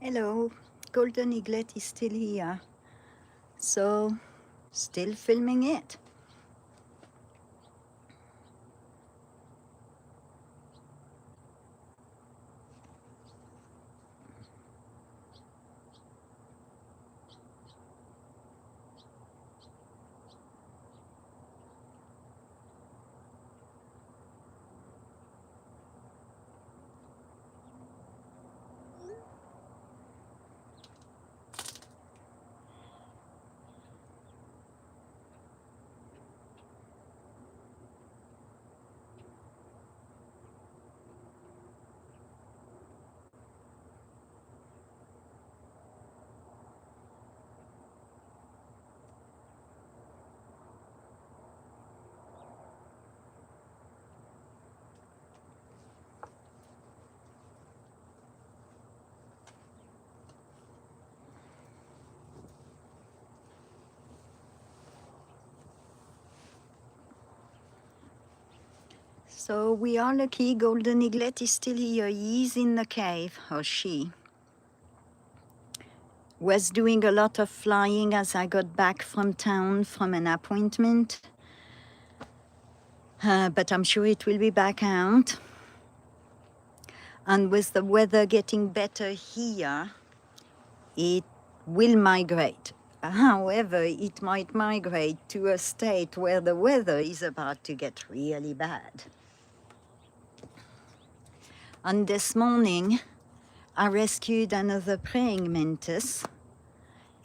Hello, Golden Eaglet is still here, so still filming it. So we are lucky Golden Eaglet is still here. He's in the cave, or she. Was doing a lot of flying as I got back from town from an appointment. But I'm sure it will be back out. And with the weather getting better here, it will migrate. However, it might migrate to a state where the weather is about to get really bad. And this morning, I rescued another praying mantis,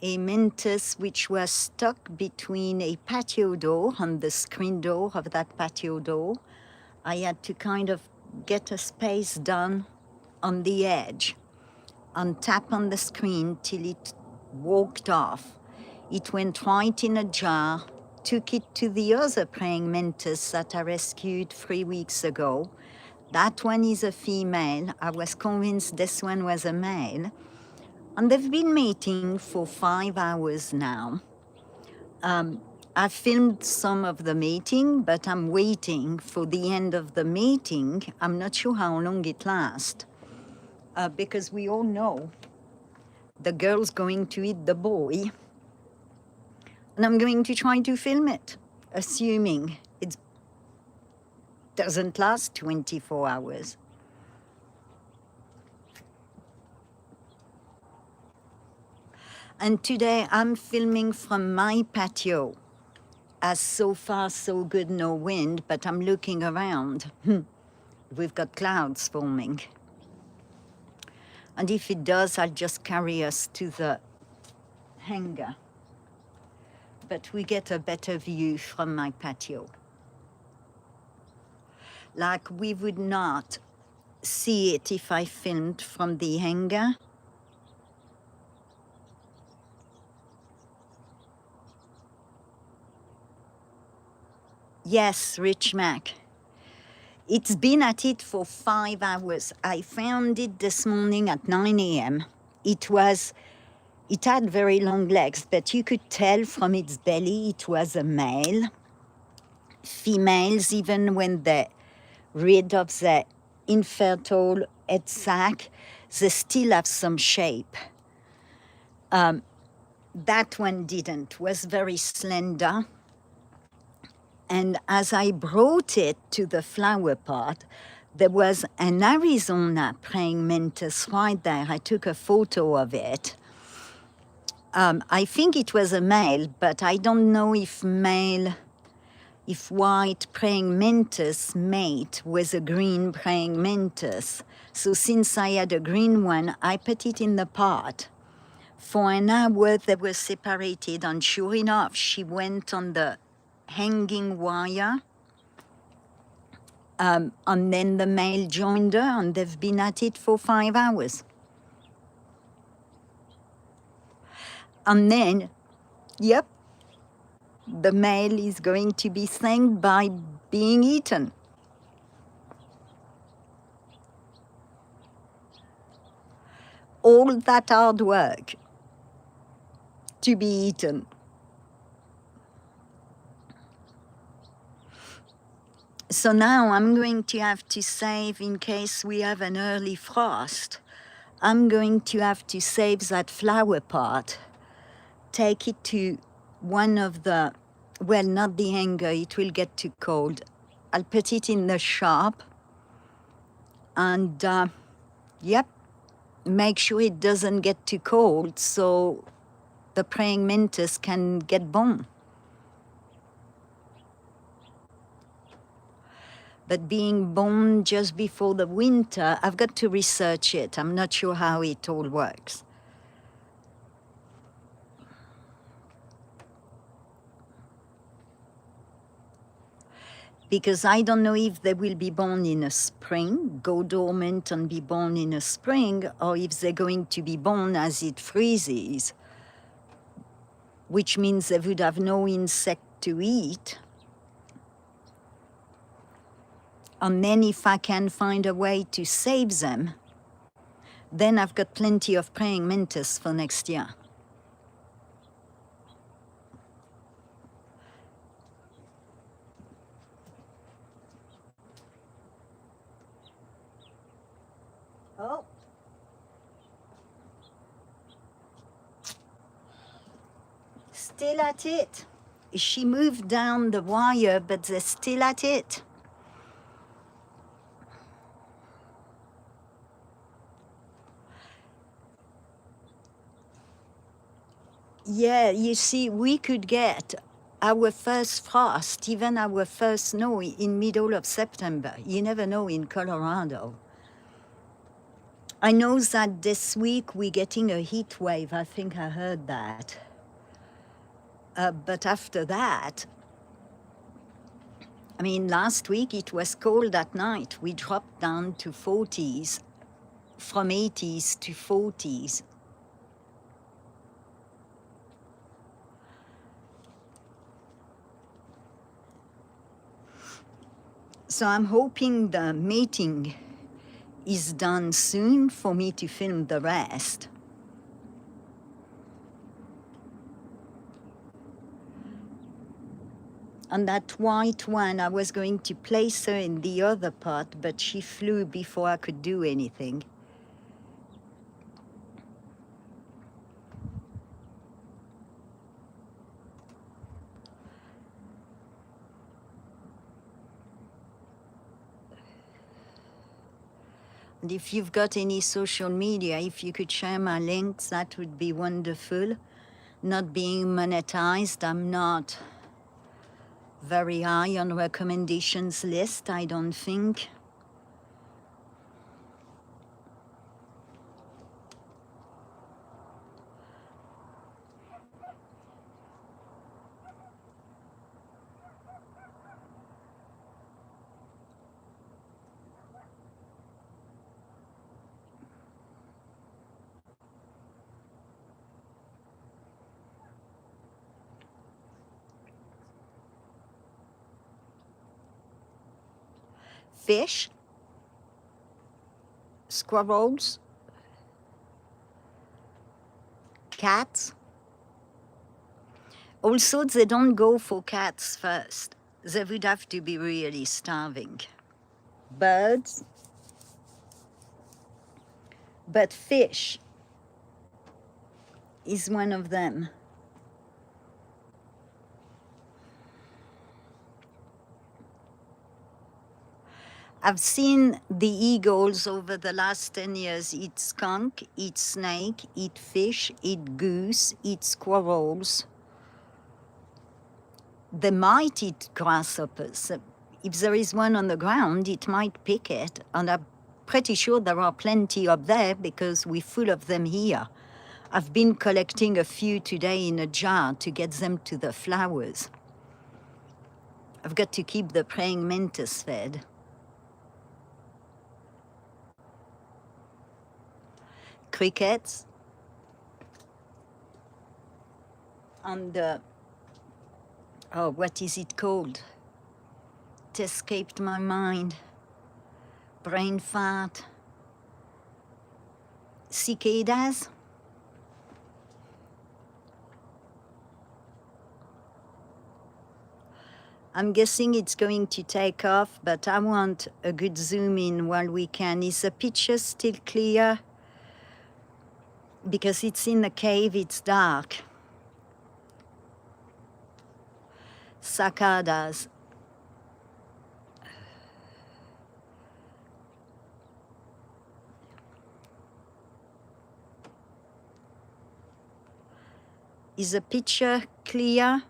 a mantis which was stuck between a patio door and the screen door of that patio door. I had to kind of get a space done on the edge and tap on the screen till it walked off. It went right in a jar, took it to the other praying mantis that I rescued 3 weeks ago. That one is a female. I was convinced this one was a male. And they've been mating for 5 hours now. I've filmed some of the mating, but I'm waiting for the end of the mating. I'm not sure how long it lasts, because we all know the girl's going to eat the boy. And I'm going to try to film it, assuming it doesn't last 24 hours. And today I'm filming from my patio. As so far so good, no wind, but I'm looking around. We've got clouds forming. And if it does, I'll just carry us to the hangar. But we get a better view from my patio. Like we would not see it if I filmed from the hangar. Yes, Rich Mac. It's been at it for 5 hours. I found it this morning at 9 a.m. It had very long legs, but you could tell from its belly it was a male. Females, even when they're rid of the infertile head sac, they still have some shape. That one didn't, was very slender. And as I brought it to the flower pot, there was an Arizona praying mantis right there. I took a photo of it. I think it was a male, but I don't know if white praying mantis mate with a green praying mantis. So since I had a green one, I put it in the pot. For an hour they were separated, and sure enough, she went on the hanging wire. And then the male joined her, and they've been at it for 5 hours. And then, yep, the male is going to be thanked by being eaten. All that hard work to be eaten. So now I'm going to have to save in case we have an early frost. I'm going to have to save that flower pot, take it to one of the, well, not the hanger, it will get too cold. I'll put it in the shop and, yep, make sure it doesn't get too cold so the praying mantis can get born. But being born just before the winter, I've got to research it. I'm not sure how it all works. Because I don't know if they will be born in a spring, go dormant and be born in a spring, or if they're going to be born as it freezes, which means they would have no insect to eat. And then if I can find a way to save them, then I've got plenty of praying mantis for next year. Oh. Still at it. She moved down the wire, but they're still at it. Yeah, you see, we could get our first frost, even our first snow in middle of September. You never know in Colorado. I know that this week we're getting a heat wave. I think I heard that. But after that, I mean, last week it was cold at night. We dropped down to 40s, from 80s to 40s. So I'm hoping the mating is done soon for me to film the rest. And that white one, I was going to place her in the other pot, but she flew before I could do anything. And if you've got any social media, if you could share my links, that would be wonderful. Not being monetized, I'm not very high on recommendations list, I don't think. Fish, squirrels, cats. Also, they don't go for cats first. They would have to be really starving. Birds, but fish is one of them. I've seen the eagles over the last 10 years eat skunk, eat snake, eat fish, eat goose, eat squirrels. They might eat grasshoppers. If there is one on the ground, it might pick it. And I'm pretty sure there are plenty up there because we're full of them here. I've been collecting a few today in a jar to get them to the flowers. I've got to keep the praying mantis fed. Crickets. And oh, what is it called? It escaped my mind. Brain fart. Cicadas. I'm guessing it's going to take off, but I want a good zoom in while we can. Is the picture still clear? because it's in a cave, it's dark. Cicadas. Is the picture clear?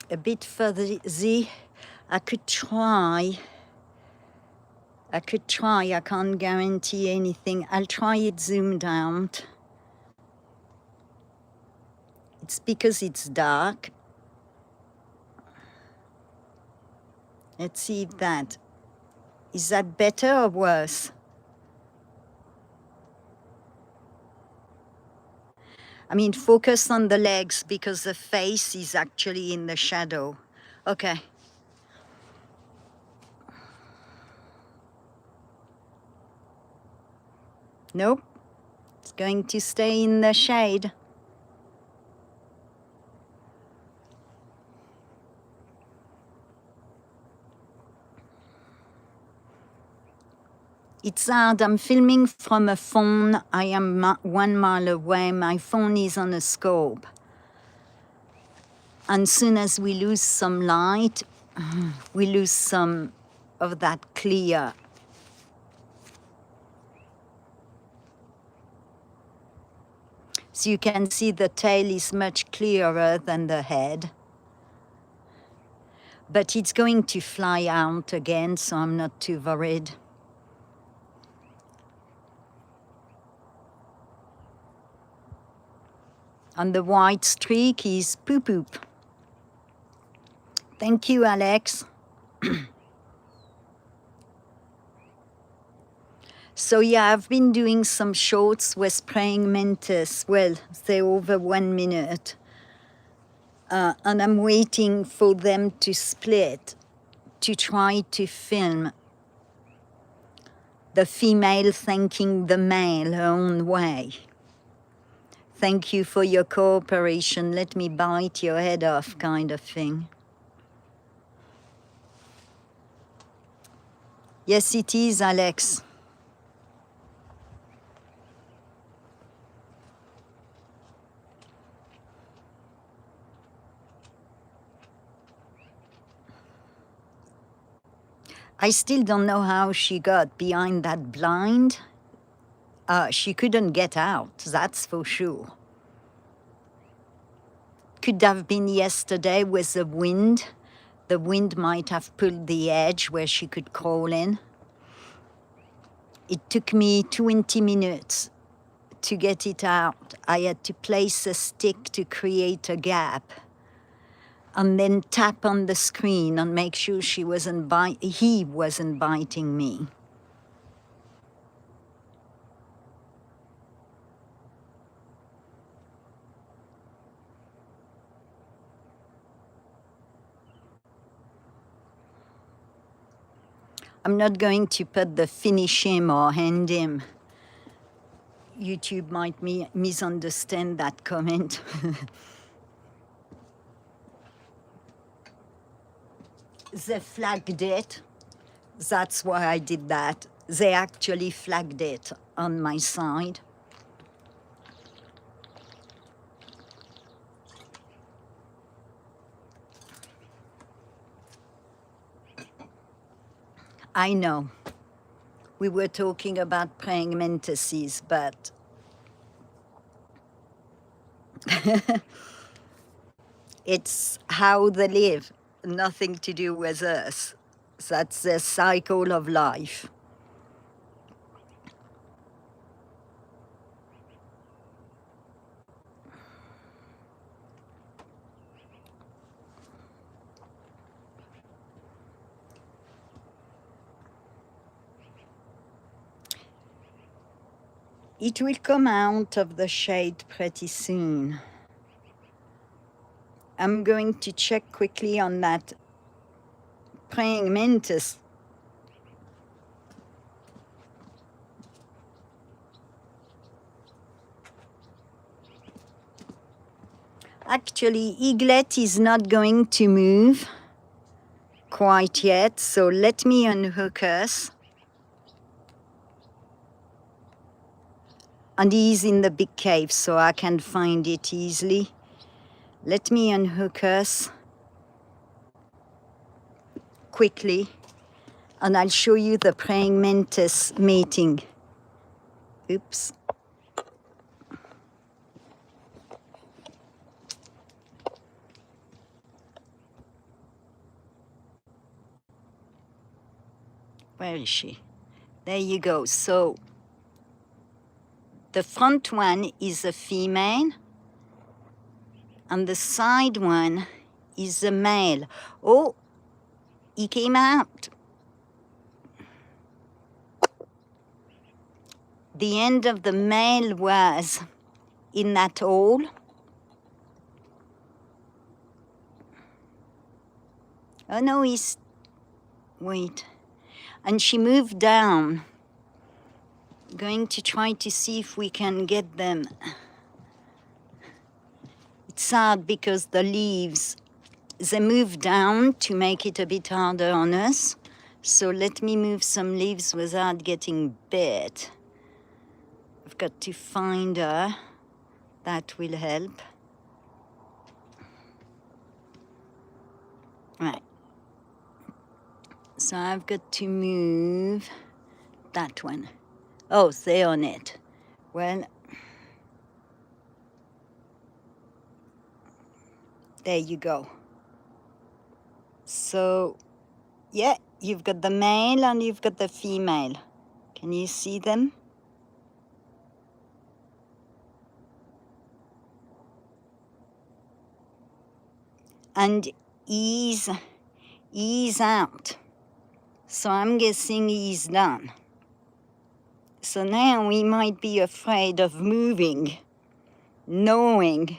A bit further, I could try. I can't guarantee anything. I'll try it zoomed out. It's because it's dark. Let's see if that, is that better or worse? I mean, focus on the legs because the face is actually in the shadow. Okay. Nope. It's going to stay in the shade. It's hard. I'm filming from a phone. I am 1 mile away. My phone is on a scope. And soon as we lose some light, we lose some of that clear. So you can see the tail is much clearer than the head. But it's going to fly out again, so I'm not too worried. And the white streak is poop-poop. Thank you, Alex. So yeah, I've been doing some shorts with praying mantis. Well, they're over 1 minute. And I'm waiting for them to split to try to film the female thanking the male her own way. Thank you for your cooperation. Let me bite your head off kind of thing. Yes, it is, Alex. I still don't know how she got behind that blind. She couldn't get out, that's for sure. Could have been yesterday with the wind. The wind might have pulled the edge where she could crawl in. It took me 20 minutes to get it out. I had to place a stick to create a gap and then tap on the screen and make sure he wasn't biting me. I'm not going to put the finish him or hand him. YouTube might misunderstand that comment. They flagged it. That's why I did that. They actually flagged it on my side. I know. We were talking about praying mantises, but it's how they live, nothing to do with us. That's the cycle of life. It will come out of the shade pretty soon. I'm going to check quickly on that praying mantis. Actually, eaglet is not going to move quite yet, so let me unhook us. And he's in the big cave, so I can find it easily. Let me unhook us quickly, and I'll show you the praying mantis mating. Oops. Where is she? There you go. So the front one is a female, and the side one is a male. Oh, he came out. The end of the male was in that hole. Oh no, he's, wait. And she moved down. Going to try to see if we can get them. It's sad because the leaves, they move down to make it a bit harder on us. So let me move some leaves without getting bit. I've got to find her. That will help. Right. So I've got to move that one. Oh, they're on it. Well, there you go. So, yeah, you've got the male and you've got the female. Can you see them? And he's out. So I'm guessing he's done. So now we might be afraid of moving, knowing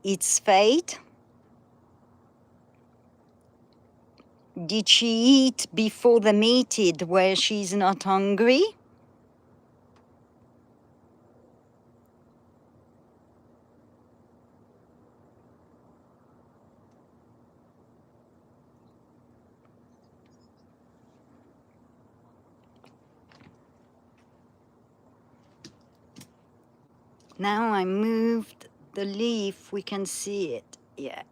its fate. Did she eat before the mated where she's not hungry? Now I moved the leaf, we can see it, yeah.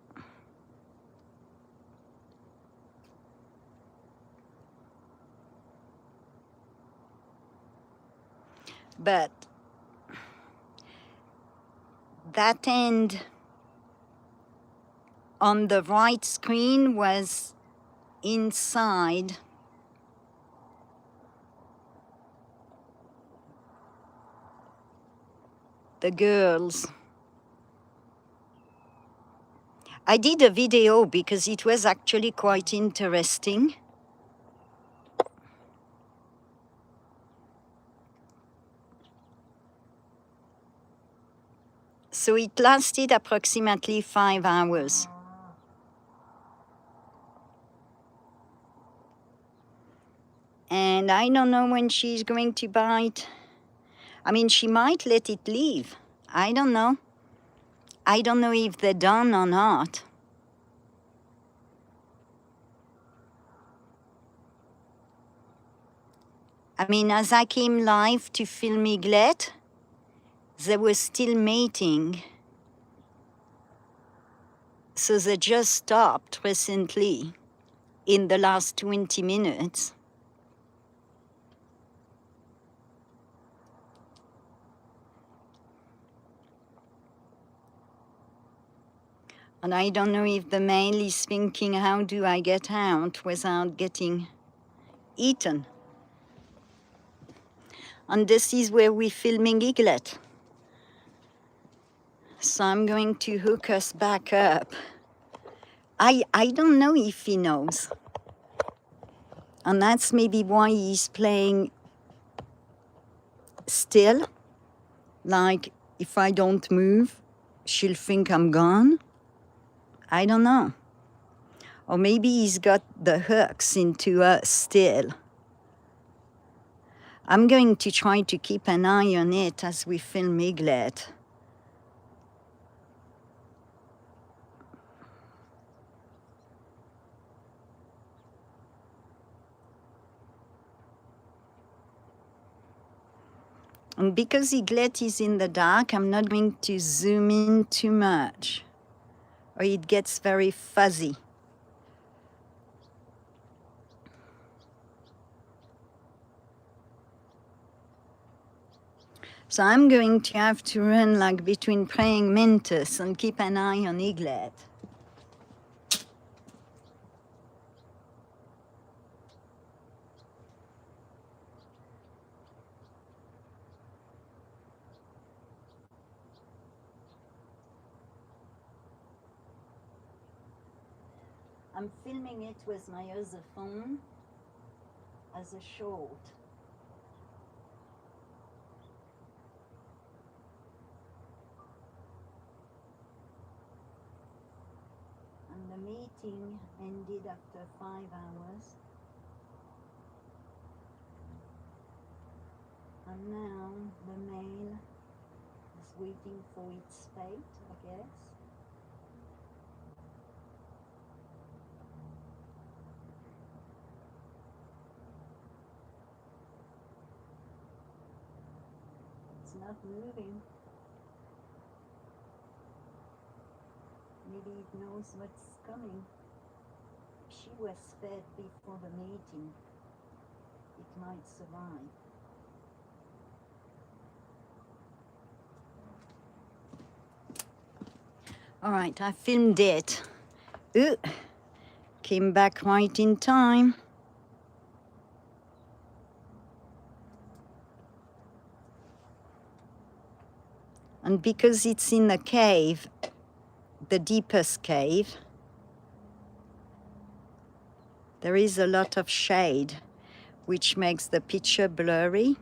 But that end on the right screen was inside the girls. I did a video because it was actually quite interesting. So it lasted approximately 5 hours. And I don't know when she's going to bite. I mean, she might let it leave. I don't know. I don't know if they're done or not. I mean, as I came live to film Eaglet, they were still mating. So they just stopped recently in the last 20 minutes. And I don't know if the male is thinking, how do I get out without getting eaten? And this is where we're filming Eaglet. So I'm going to hook us back up. I don't know if he knows. And that's maybe why he's playing still. Like, if I don't move, she'll think I'm gone. I don't know. Or maybe he's got the hooks into us still. I'm going to try to keep an eye on it as we film Eaglet. And because Eaglet is in the dark, I'm not going to zoom in too much, or it gets very fuzzy. So I'm going to have to run like between praying mantis and keep an eye on Eaglet. I'm filming it with my other phone as a short. And the meeting ended after 5 hours. And now the male is waiting for its fate, I guess. It's not moving. Maybe it knows what's coming. She was fed before the mating. It might survive. All right, I filmed it. Ooh, came back right in time. And because it's in a cave, the deepest cave, there is a lot of shade, which makes the picture blurry.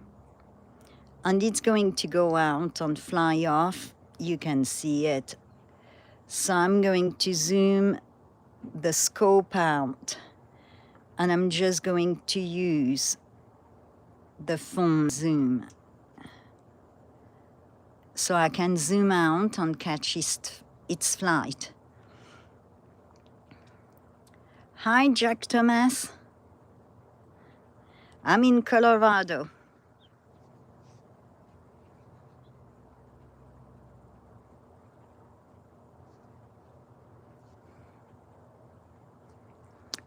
And it's going to go out and fly off. You can see it. So I'm going to zoom the scope out, and I'm just going to use the phone zoom. So I can zoom out and catch its flight. Hi, Jack Thomas. I'm in Colorado.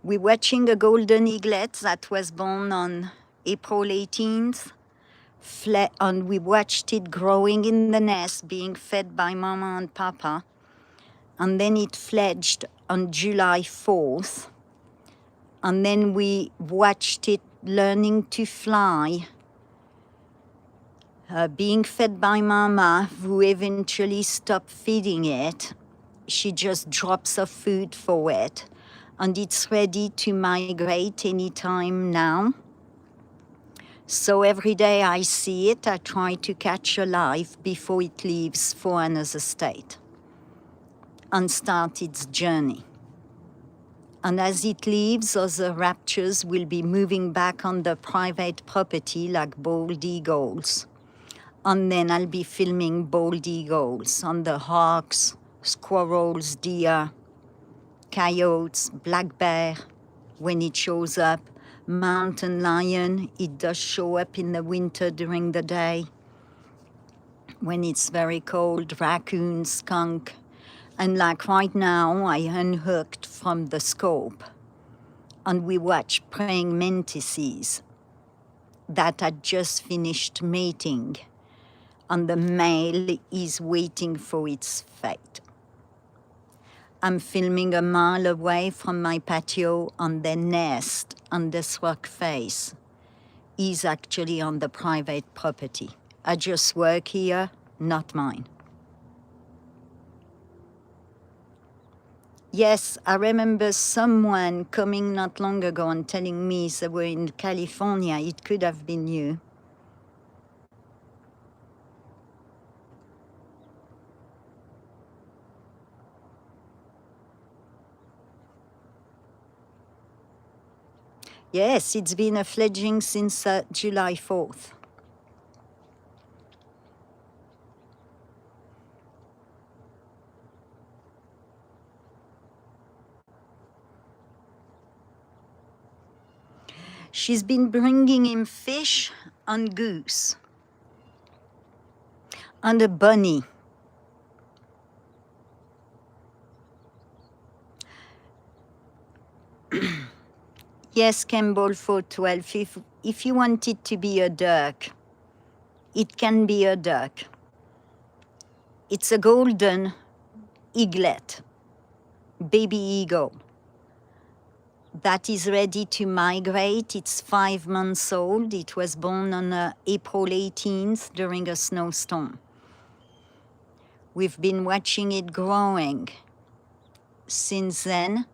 We're watching a golden eaglet that was born on April 18th. And we watched it growing in the nest, being fed by Mama and Papa. And then it fledged on July 4th. And then we watched it learning to fly, being fed by Mama, who eventually stopped feeding it. She just drops off food for it. And it's ready to migrate anytime now. So every day I see it, I try to catch alive before it leaves for another state and start its journey. And as it leaves, other raptors will be moving back on the private property like bald eagles. And then I'll be filming bald eagles on the hawks, squirrels, deer, coyotes, black bear when it shows up. Mountain lion, it does show up in the winter during the day when it's very cold. Raccoon, skunk. And like right now, I unhooked from the scope and we watch praying mantises that had just finished mating, and the male is waiting for its fate. I'm filming a mile away from my patio, and their nest on this rock face is actually on the private property. I just work here, not mine. Yes, I remember someone coming not long ago and telling me they were in California. It could have been you. Yes, it's been a fledgling since July 4th. She's been bringing him fish and goose and a bunny. Yes, Campbell 412, if you want it to be a duck, it can be a duck. It's a golden eaglet, baby eagle, that is ready to migrate. It's 5 months old. It was born on April 18th during a snowstorm. We've been watching it growing. Since then,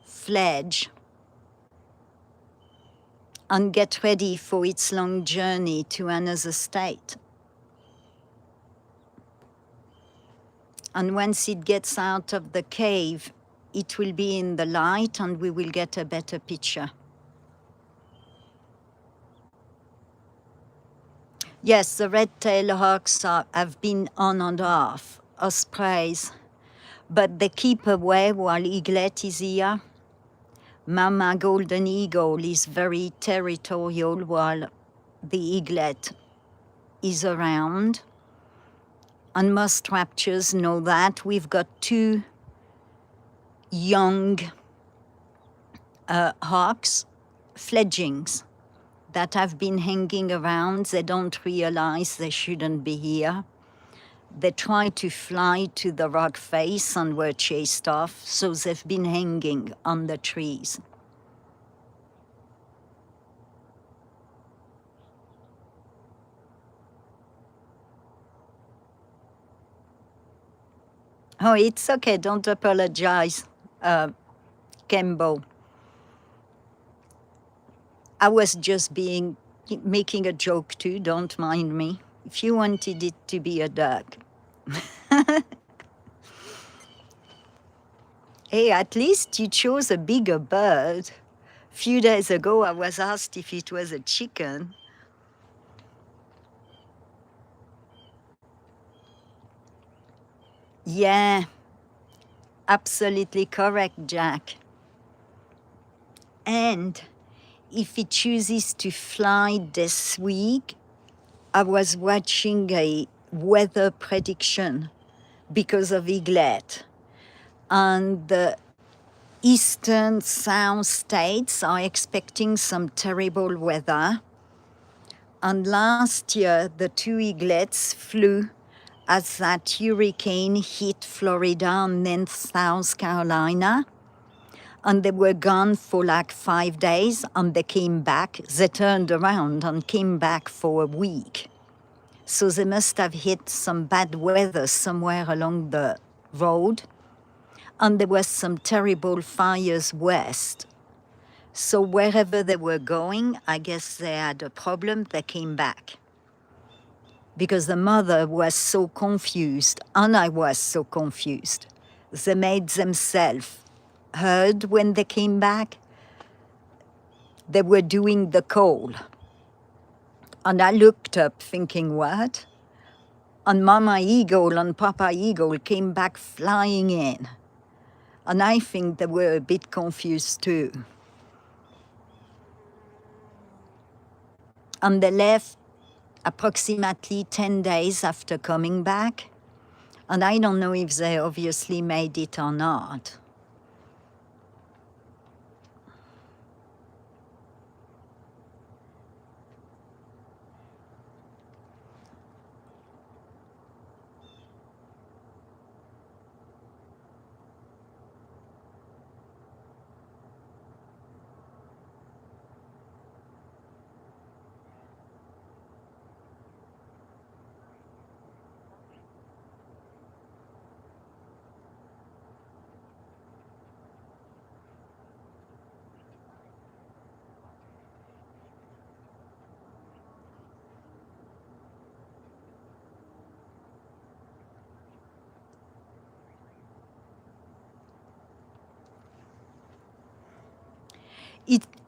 fledge and get ready for its long journey to another state. And once it gets out of the cave, it will be in the light and we will get a better picture. Yes, the red-tailed hawks have been on and off, ospreys, but they keep away while eaglet is here. Mama golden eagle is very territorial while the eaglet is around. And most raptors know that. We've got 2 young hawks, fledglings, that have been hanging around. They don't realize they shouldn't be here. They tried to fly to the rock face and were chased off, so they've been hanging on the trees. Oh, it's okay, don't apologize, Kembo. I was just making a joke too, don't mind me. If you wanted it to be a duck. Hey, at least you chose a bigger bird. A few days ago, I was asked if it was a chicken. Yeah, absolutely correct, Jack. And if it chooses to fly this week, I was watching a weather prediction because of eaglet. And the eastern south states are expecting some terrible weather. And last year, the 2 eaglets flew as that hurricane hit Florida and then South Carolina. And they were gone for like 5 days and they came back. They turned around and came back for a week. So they must have hit some bad weather somewhere along the road. And there was some terrible fires west. So wherever they were going, I guess they had a problem, they came back. Because the mother was so confused, and I was so confused. They made themselves heard when they came back. They were doing the call. And I looked up thinking, what? And Mama Eagle and Papa Eagle came back flying in. And I think they were a bit confused too. And they left approximately 10 days after coming back. And I don't know if they obviously made it or not.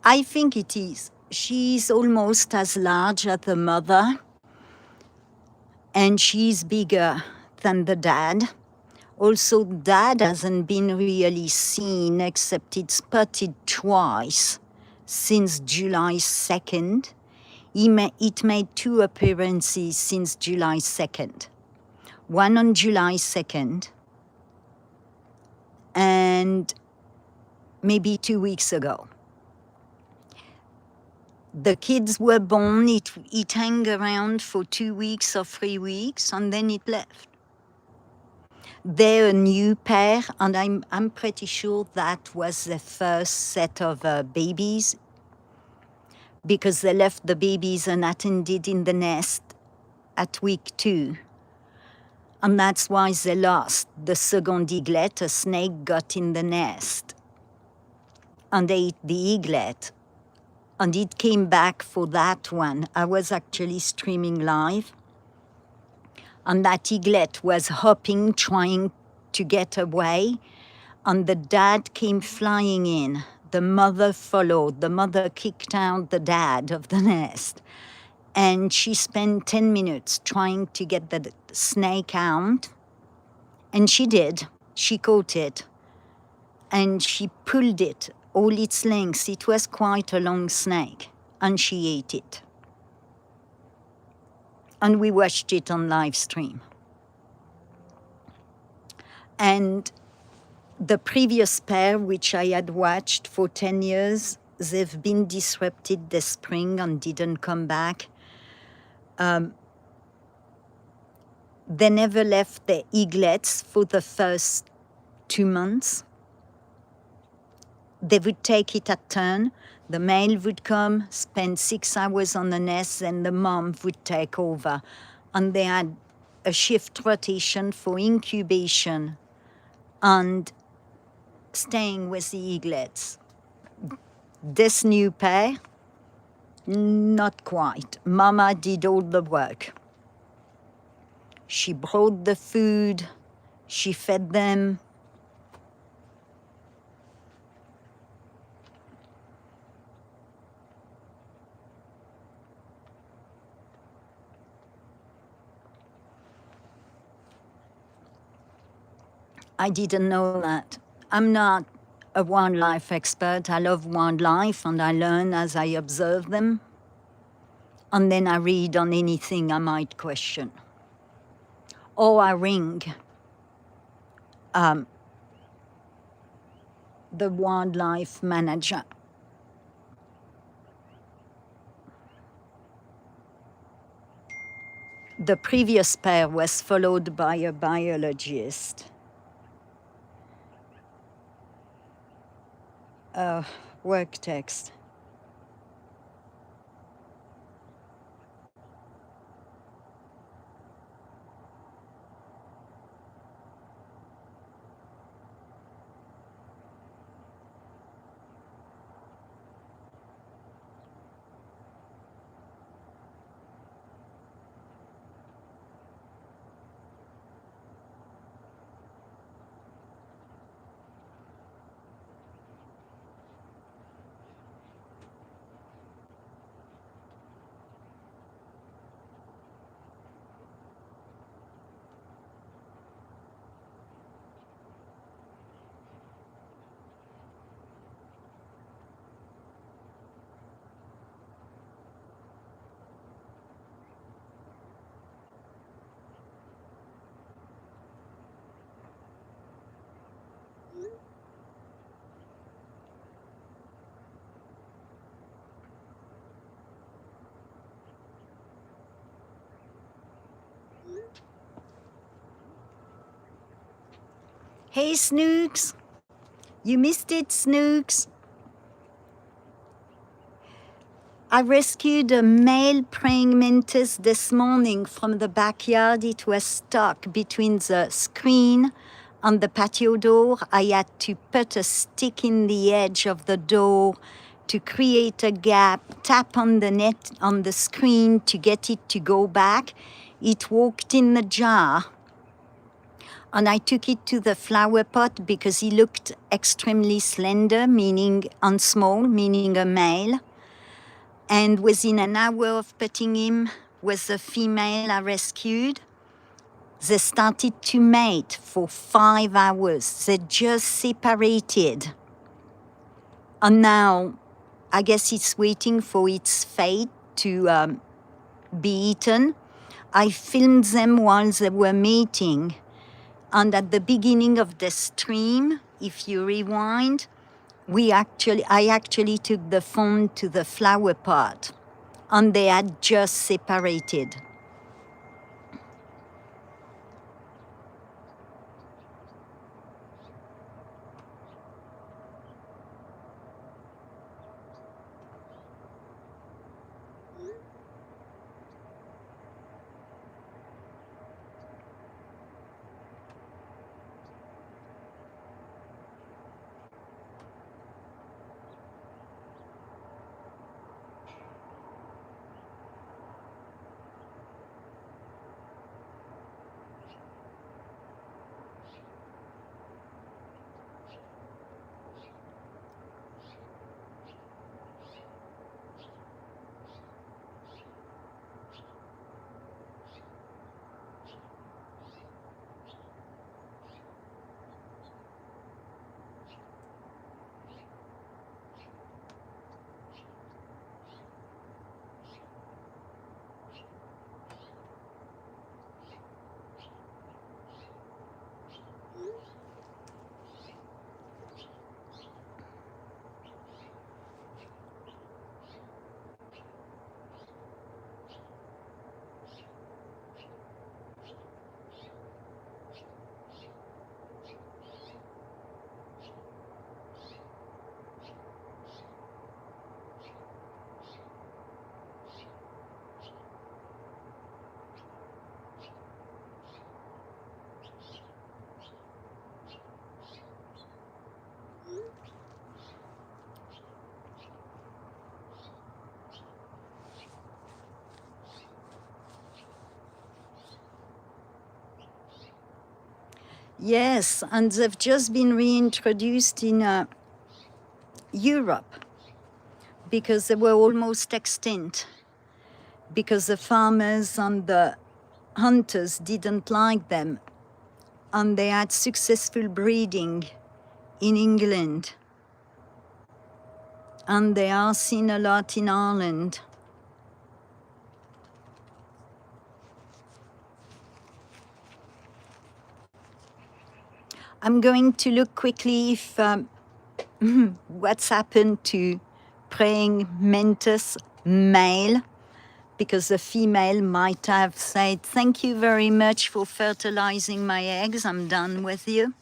I think it is. She's almost as large as the mother, and she's bigger than the dad. Also, dad hasn't been really seen except it's spotted twice since July 2nd. It made 2 appearances since July 2nd. One on July 2nd and maybe 2 weeks ago. The kids were born, it hung around for 2 weeks or 3 weeks, and then it left. They're a new pair, and I'm pretty sure that was the first set of babies, because they left the babies unattended in the nest at week 2. And that's why they lost the second eaglet. A snake got in the nest and ate the eaglet. And it came back for that one. I was actually streaming live. And that eaglet was hopping, trying to get away. And the dad came flying in. The mother followed. The mother kicked out the dad of the nest. And she spent 10 minutes trying to get the snake out. And she did. She caught it. And she pulled it all its length. It was quite a long snake. And she ate it. And we watched it on live stream. And the previous pair, which I had watched for 10 years, they've been disrupted this spring and didn't come back. They never left the eaglets for the first 2 months. They would take it at turn. The male would come, spend 6 hours on the nest, and the mom would take over. And they had a shift rotation for incubation and staying with the eaglets. This new pair, not quite. Mama did all the work. She brought the food, she fed them. I didn't know that. I'm not a wildlife expert. I love wildlife and I learn as I observe them. And then I read on anything I might question. Or I ring the wildlife manager. The previous pair was followed by a biologist. Work text. Hey, Snooks. You missed it, Snooks. I rescued a male praying mantis this morning from the backyard. It was stuck between the screen and the patio door. I had to put a stick in the edge of the door to create a gap, tap on the net on the screen to get it to go back. It walked in the jar. And I took it to the flower pot because he looked extremely slender, meaning and small, meaning a male. And within an hour of putting him with the female I rescued, they started to mate for 5 hours. They just separated. And now, I guess it's waiting for its fate to be eaten. I filmed them while they were mating. And at the beginning of the stream, if you rewind, I actually took the phone to the flower pot, and they had just separated. Yes, and they've just been reintroduced in Europe because they were almost extinct, because the farmers and the hunters didn't like them, and they had successful breeding in England, and they are seen a lot in Ireland. I'm going to look quickly if what's happened to praying mantis male, because the female might have said, "Thank you very much for fertilizing my eggs, I'm done with you."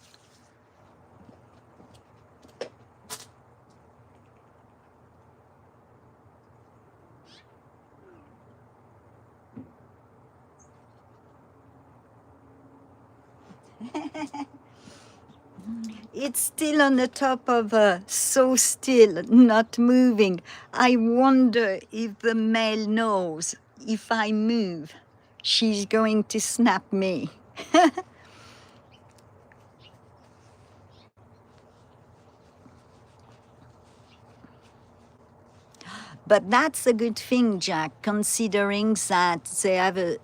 It's still on the top of her, so still, not moving. I wonder if the male knows if I move, she's going to snap me. But that's a good thing, Jack, considering that they have a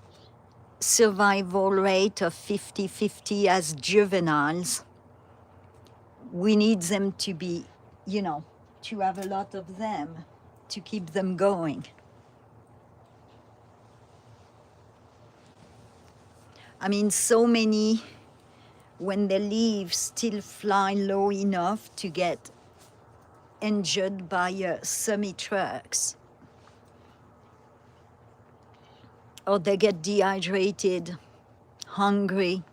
survival rate of 50-50 as juveniles. We need them to be, to have a lot of them to keep them going. I mean, so many, when they leave, still fly low enough to get injured by semi-trucks. Or they get dehydrated, hungry.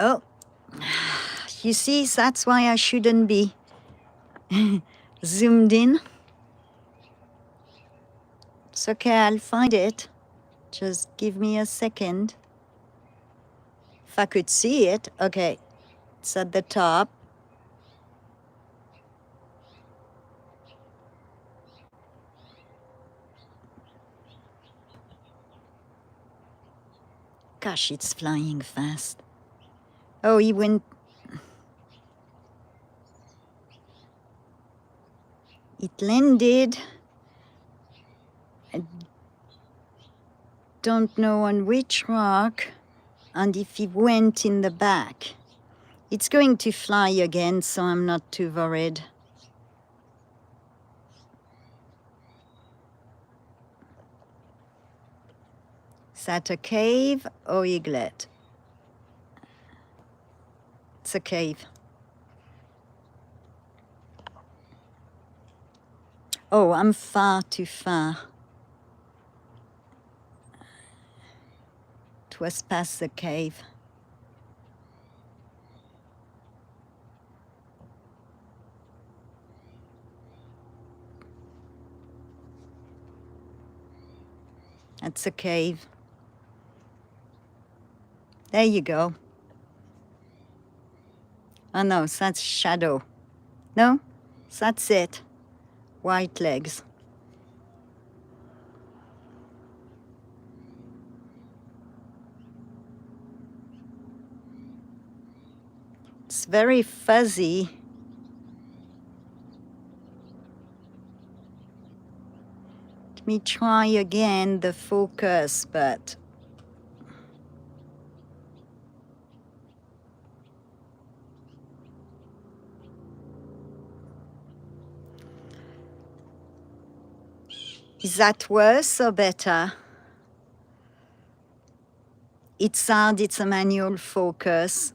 Oh, you see, that's why I shouldn't be zoomed in. It's okay, I'll find it. Just give me a second. If I could see it, okay. It's at the top. Gosh, it's flying fast. Oh, he went. It landed. I don't know on which rock, and if he went in the back. It's going to fly again, so I'm not too worried. Is that a cave or eaglet? It's a cave. Oh, I'm far too far. It was past the cave. That's a cave. There you go. Oh no, that's shadow. No, that's it. White legs. It's very fuzzy. Let me try again the focus, but is that worse or better? It's hard, it's a manual focus.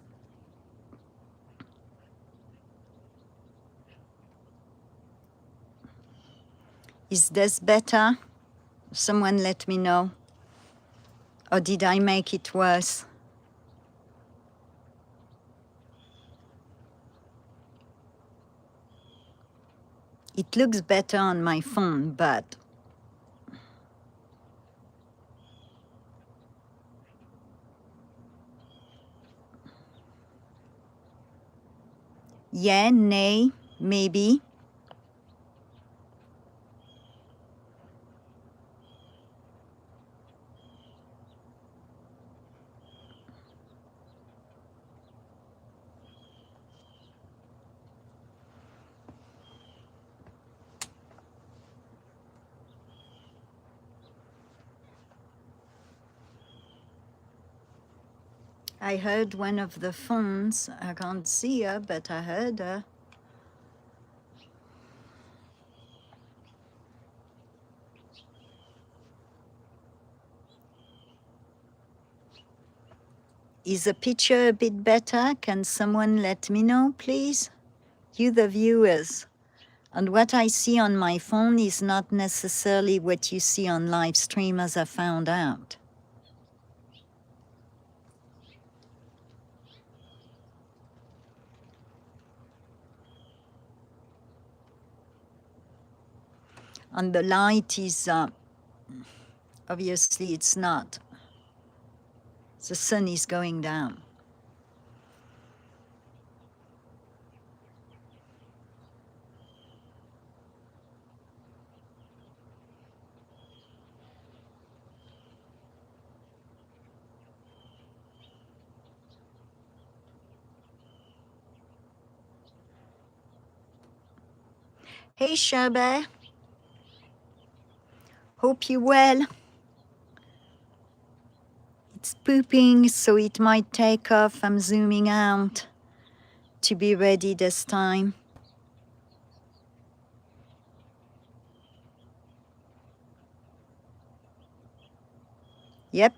Is this better? Someone let me know. Or did I make it worse? It looks better on my phone, but yeah, nay, maybe. I heard one of the phones. I can't see her, but I heard her. Is the picture a bit better? Can someone let me know, please? You, the viewers. And what I see on my phone is not necessarily what you see on live stream, as I found out. And the light is, obviously it's not. The sun is going down. Hey, Sherbet. Hope you're well. It's pooping, so it might take off. I'm zooming out to be ready this time. Yep.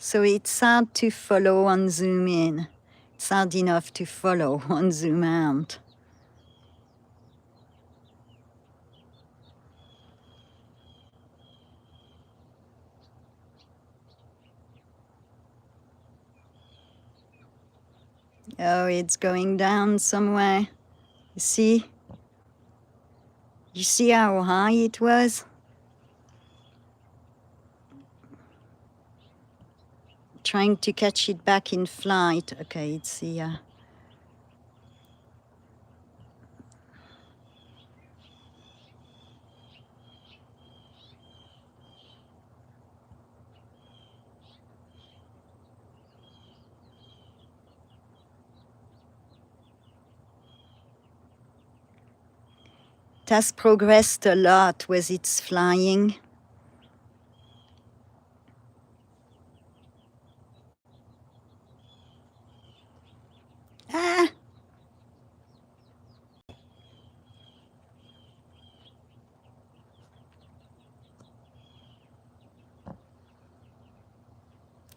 So it's hard to follow and zoom in. It's hard enough to follow on zoom out. Oh, it's going down somewhere. You see? You see how high it was? Trying to catch it back in flight. Okay, it's here. It has progressed a lot with its flying. Ah!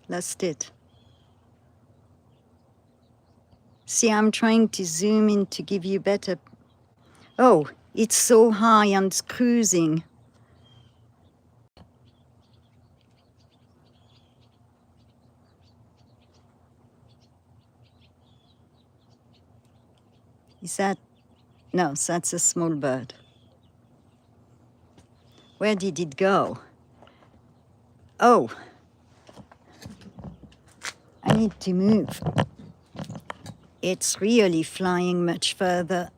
Lost it. See, I'm trying to zoom in to give you better... Oh, it's so high and it's cruising. Is that... No, that's a small bird. Where did it go? Oh. I need to move. It's really flying much further.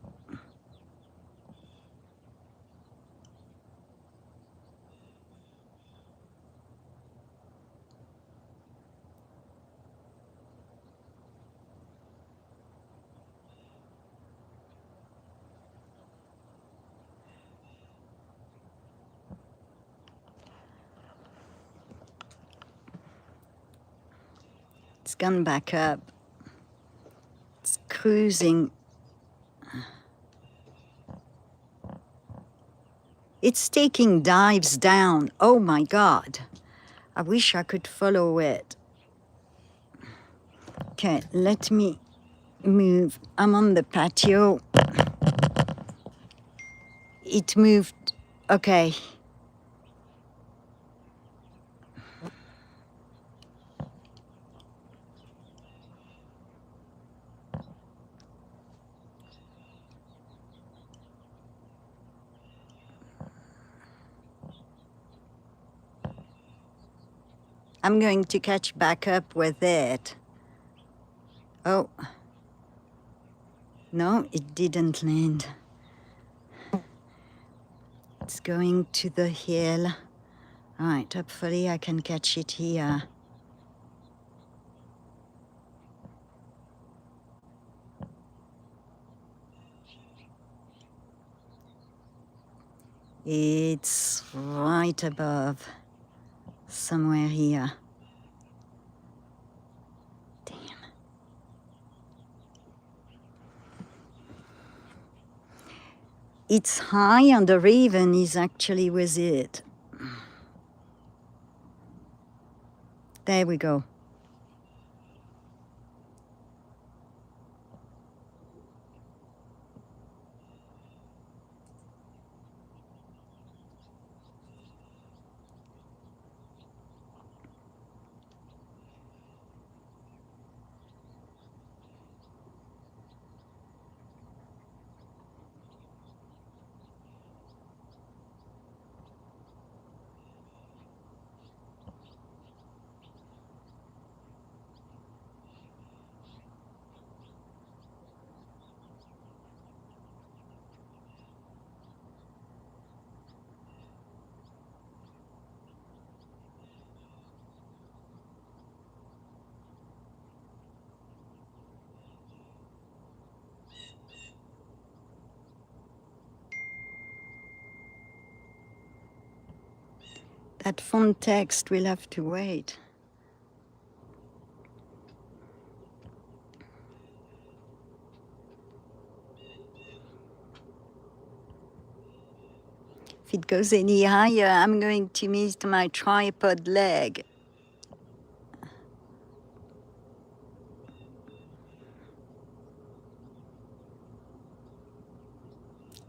It's gone back up. It's cruising. It's taking dives down. Oh my God. I wish I could follow it. Okay, let me move. I'm on the patio. It moved. Okay. I'm going to catch back up with it. Oh. No, it didn't land. It's going to the hill. All right, hopefully I can catch it here. It's right above, somewhere here. Damn. It's high and the raven is actually with it. There we go. That font text will have to wait. If it goes any higher, I'm going to miss my tripod leg.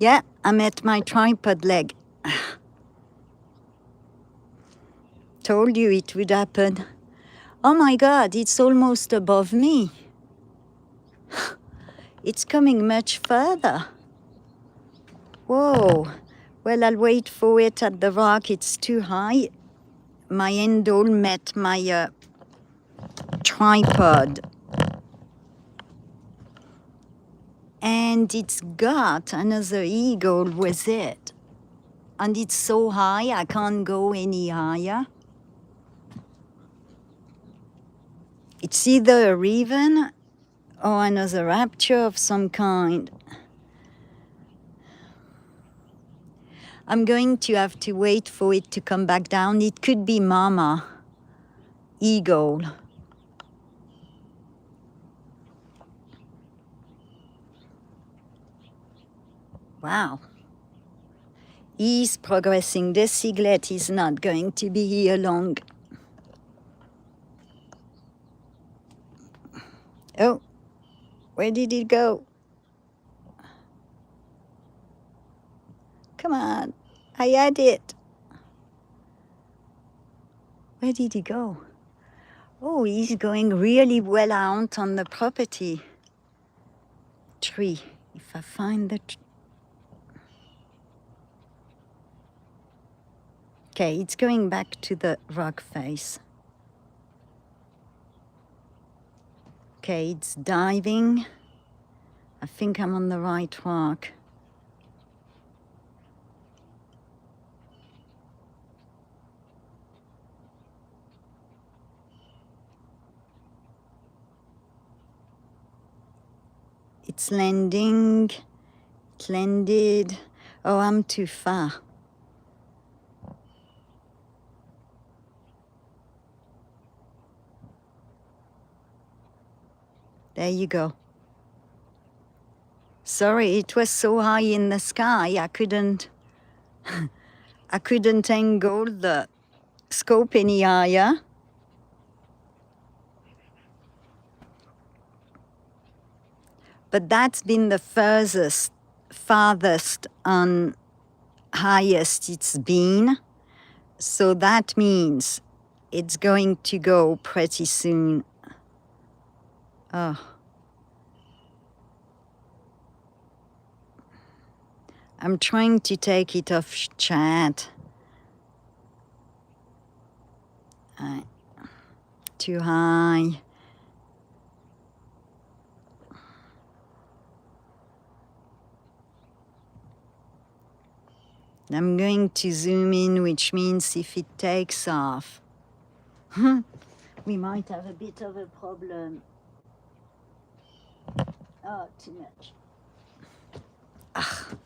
Yeah, I'm at my tripod leg. Told you it would happen. Oh my God, it's almost above me. It's coming much further. Whoa. Well, I'll wait for it at the rock. It's too high. My handle met my tripod. And it's got another eagle with it. And it's so high, I can't go any higher. It's either a raven or another raptor of some kind. I'm going to have to wait for it to come back down. It could be Mama Eagle. Wow. He's progressing. This eaglet is not going to be here long. Oh, where did it go? Come on, I had it. Where did he go? Oh, he's going really well out on the property. Tree. If I find the okay, it's going back to the rock face. Okay, it's diving. I think I'm on the right rock. It's landing. It landed. Oh, I'm too far. There you go. Sorry, it was so high in the sky, I couldn't angle the scope any higher. But that's been the farthest and highest it's been. So that means it's going to go pretty soon. Oh. I'm trying to take it off chat. Too high. I'm going to zoom in, which means if it takes off, we might have a bit of a problem. Oh, too much. Ugh.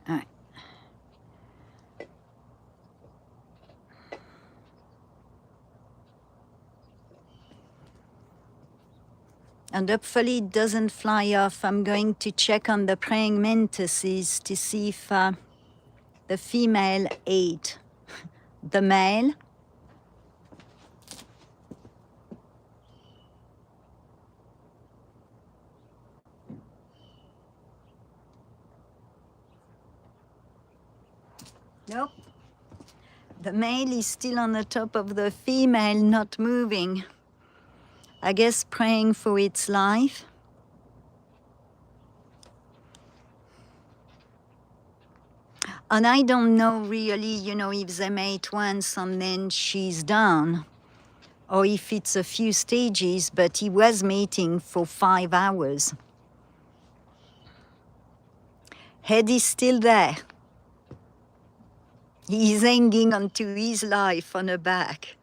All right. And hopefully it doesn't fly off. I'm going to check on the praying mantises to see if the female ate the male. Nope. The male is still on the top of the female, not moving. I guess praying for its life. And I don't know really, if they mate once and then she's done, or if it's a few stages, but he was mating for 5 hours. Head is still there. He's hanging onto his life on her back.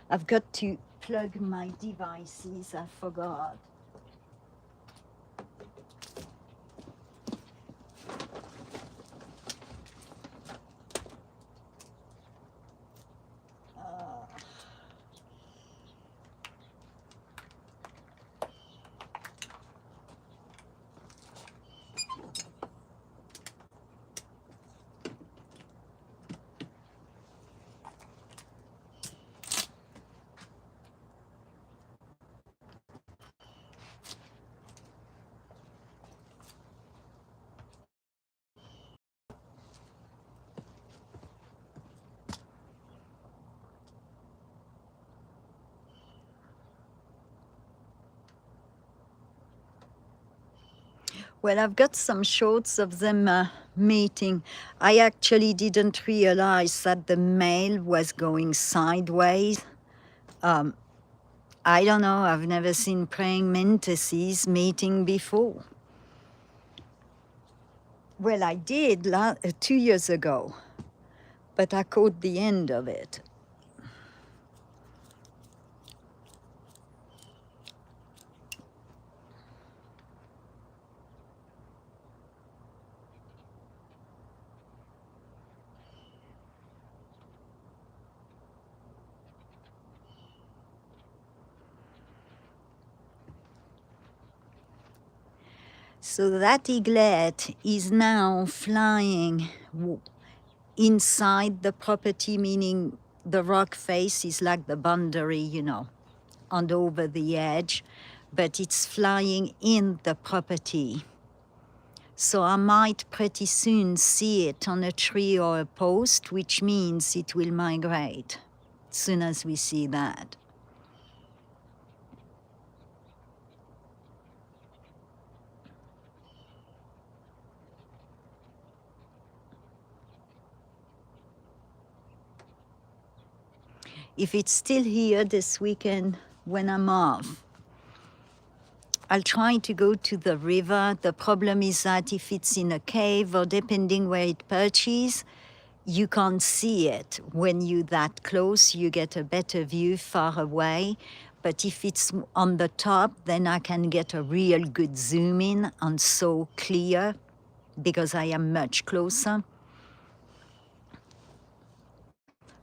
I've got to plug my devices, I forgot. Well, I've got some shots of them mating. I actually didn't realize that the male was going sideways. I don't know, I've never seen praying mantises mating before. Well, I did 2 years ago, but I caught the end of it. So that eaglet is now flying inside the property, meaning the rock face is like the boundary, you know, and over the edge, but it's flying in the property. So I might pretty soon see it on a tree or a post, which means it will migrate as soon as we see that. If it's still here this weekend when I'm off, I'll try to go to the river. The problem is that if it's in a cave or depending where it perches, you can't see it. When you're that close, you get a better view far away. But if it's on the top, then I can get a real good zoom in and so clear because I am much closer.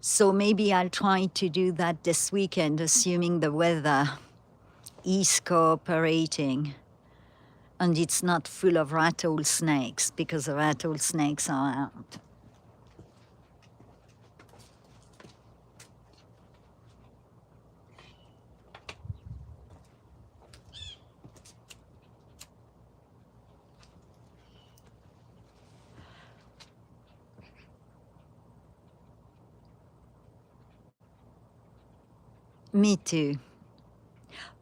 So maybe I'll try to do that this weekend, assuming the weather is cooperating and it's not full of rattlesnakes, because the rattlesnakes are out. Me too.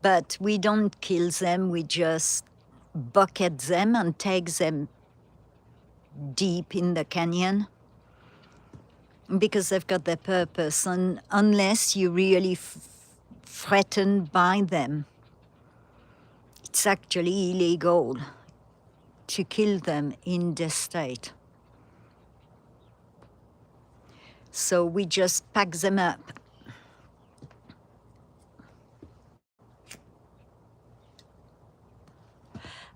But we don't kill them, we just bucket them and take them deep in the canyon because they've got their purpose, and unless you're really threatened by them, it's actually illegal to kill them in this state. So we just pack them up.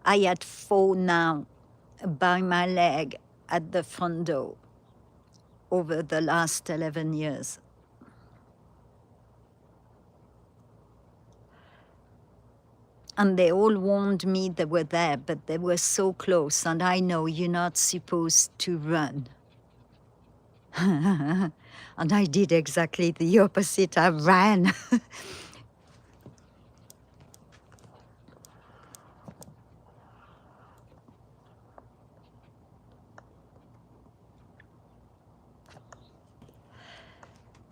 I had 4 now by my leg at the front door over the last 11 years. And they all warned me they were there, but they were so close, and I know you're not supposed to run. And I did exactly the opposite, I ran.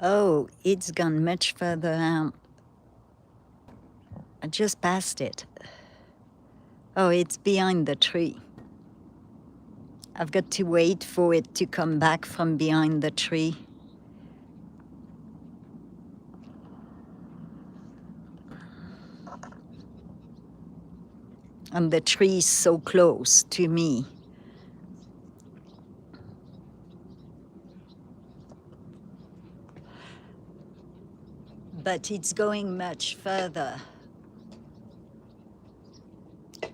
Oh, it's gone much further out. I just passed it. Oh, it's behind the tree. I've got to wait for it to come back from behind the tree. And the tree is so close to me. But it's going much further.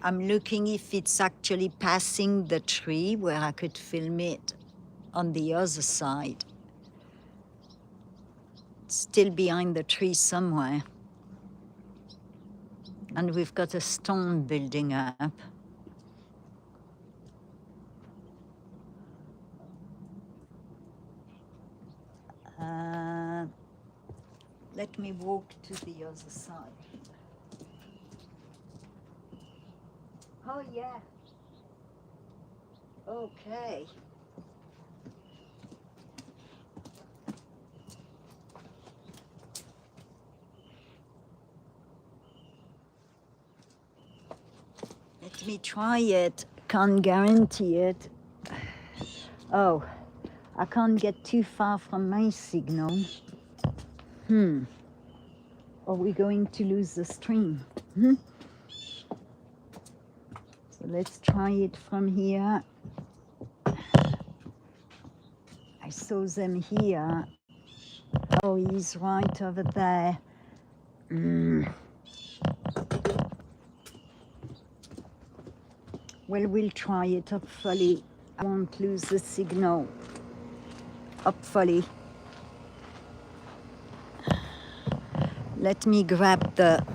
I'm looking if it's actually passing the tree where I could film it on the other side. It's still behind the tree somewhere. And we've got a stone building up. Let me walk to the other side. Oh yeah. Okay. Let me try it can't guarantee it. Oh, I can't get too far from my signal. Are we going to lose the stream? So let's try it from here. I saw them here. Oh, he's right over there. Well, we'll try it, hopefully. I won't lose the signal. Hopefully. Let me grab the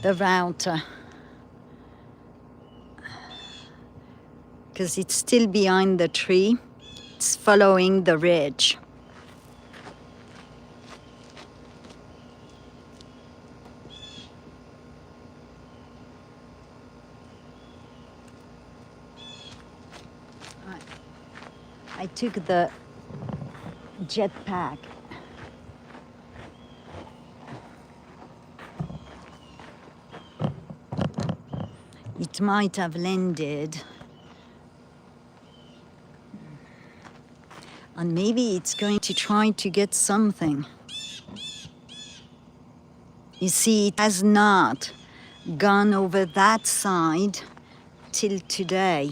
router. Because it's still behind the tree. It's following the ridge. I took the jetpack. It might have landed. And maybe it's going to try to get something. You see, it has not gone over that side till today.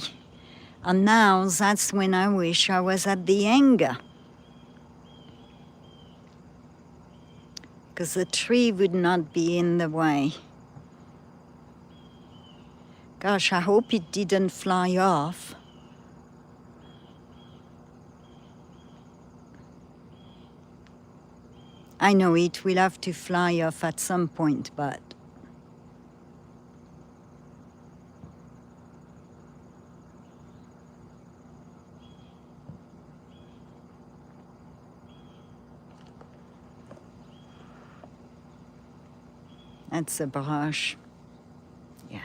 And now that's when I wish I was at the hangar. Because the tree would not be in the way. Gosh, I hope it didn't fly off. I know it will have to fly off at some point, but that's a brush. Yeah.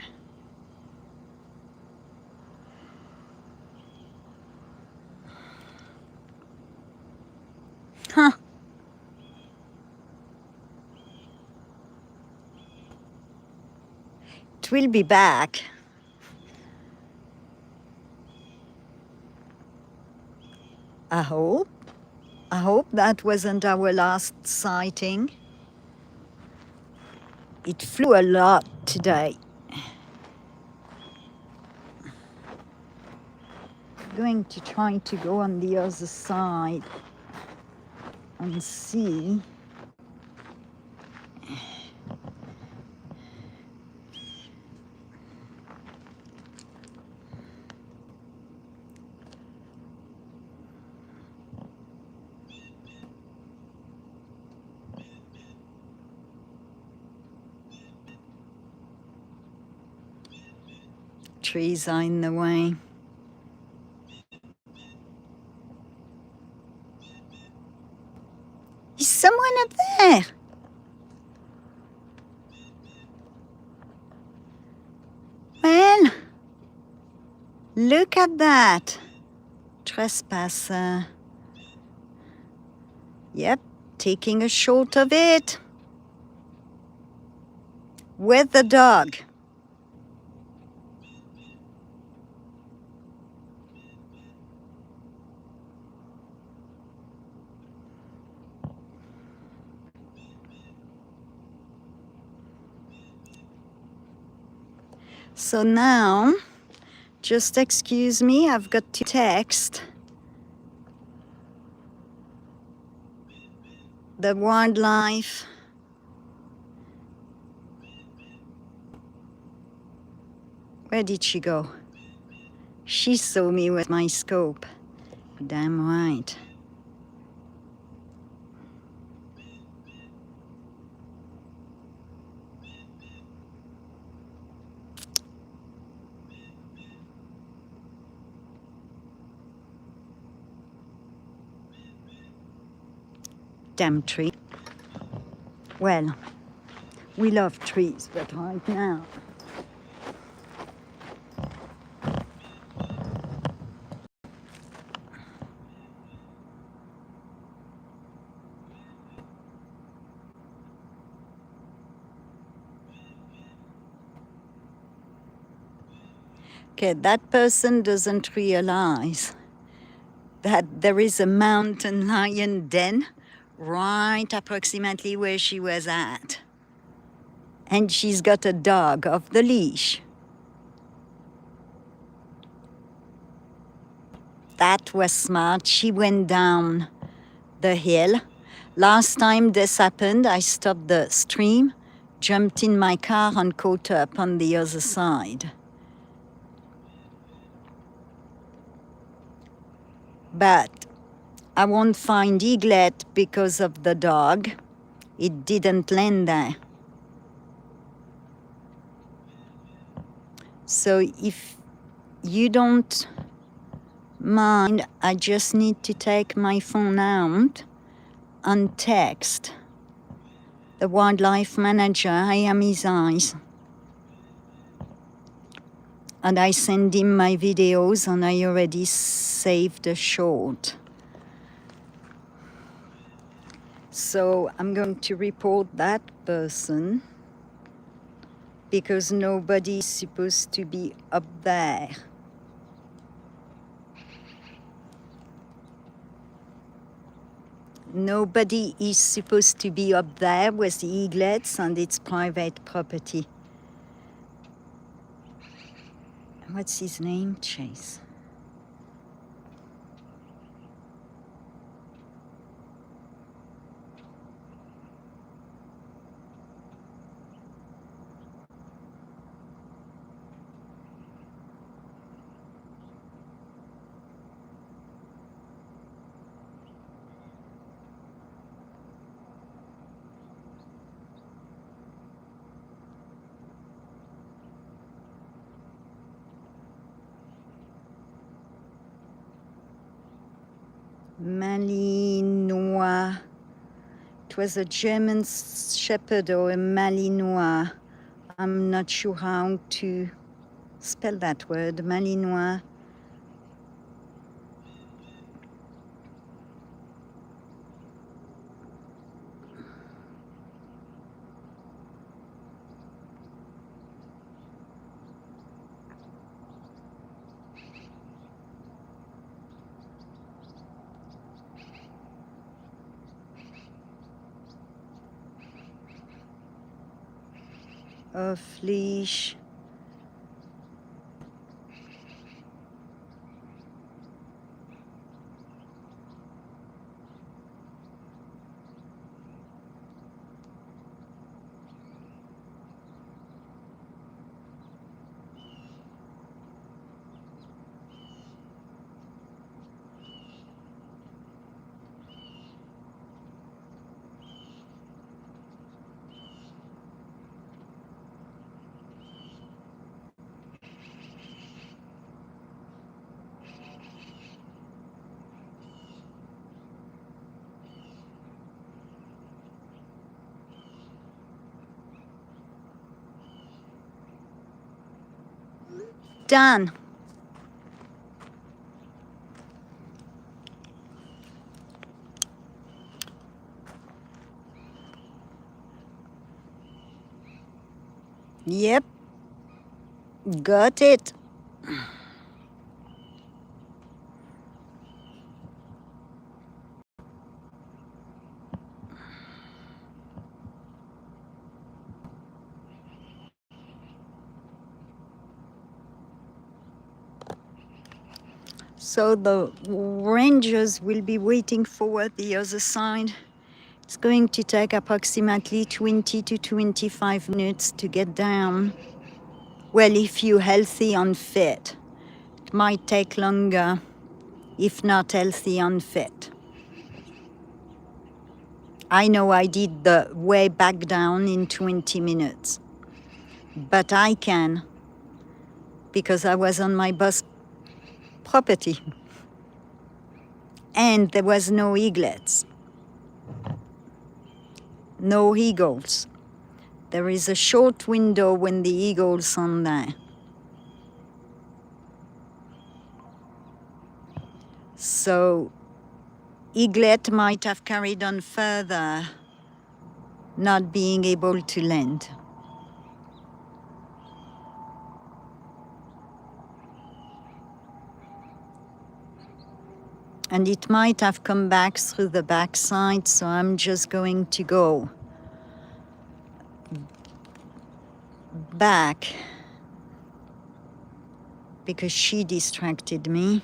Huh. It will be back. I hope. I hope that wasn't our last sighting. It flew a lot today. I'm going to try to go on the other side and see. Trees are in the way. Is someone up there? Well, look at that. Trespasser. Yep, taking a shot of it. With the dog. So now, just excuse me, I've got to text the wildlife. Where did she go? She saw me with my scope. Damn right. Damn tree. Well, we love trees, but right now. Okay, that person doesn't realize that there is a mountain lion den right approximately where she was at. And she's got a dog off the leash. That was smart. She went down the hill. Last time this happened, I stopped the stream, jumped in my car and caught up on the other side. But I won't find Eaglet because of the dog. It didn't land there. So if you don't mind, I just need to take my phone out and text the wildlife manager. I am his eyes. And I send him my videos, and I already saved a short. So I'm going to report that person because nobody is supposed to be up there. Nobody is supposed to be up there with the eaglets, and it's private property. What's his name? Chase. Malinois. It was a German shepherd or a Malinois. I'm not sure how to spell that word, Malinois. Off leash. Done. Yep. Got it. So the rangers will be waiting for the other side. It's going to take approximately 20 to 25 minutes to get down. Well, if you're healthy and fit. It might take longer if not healthy and fit. I know I did the way back down in 20 minutes, but I can because I was on my boss property and there was no eaglets, no eagles. There is a short window when the eagles are there. So eaglet might have carried on further, not being able to land. And it might have come back through the backside, so I'm just going to go back because she distracted me.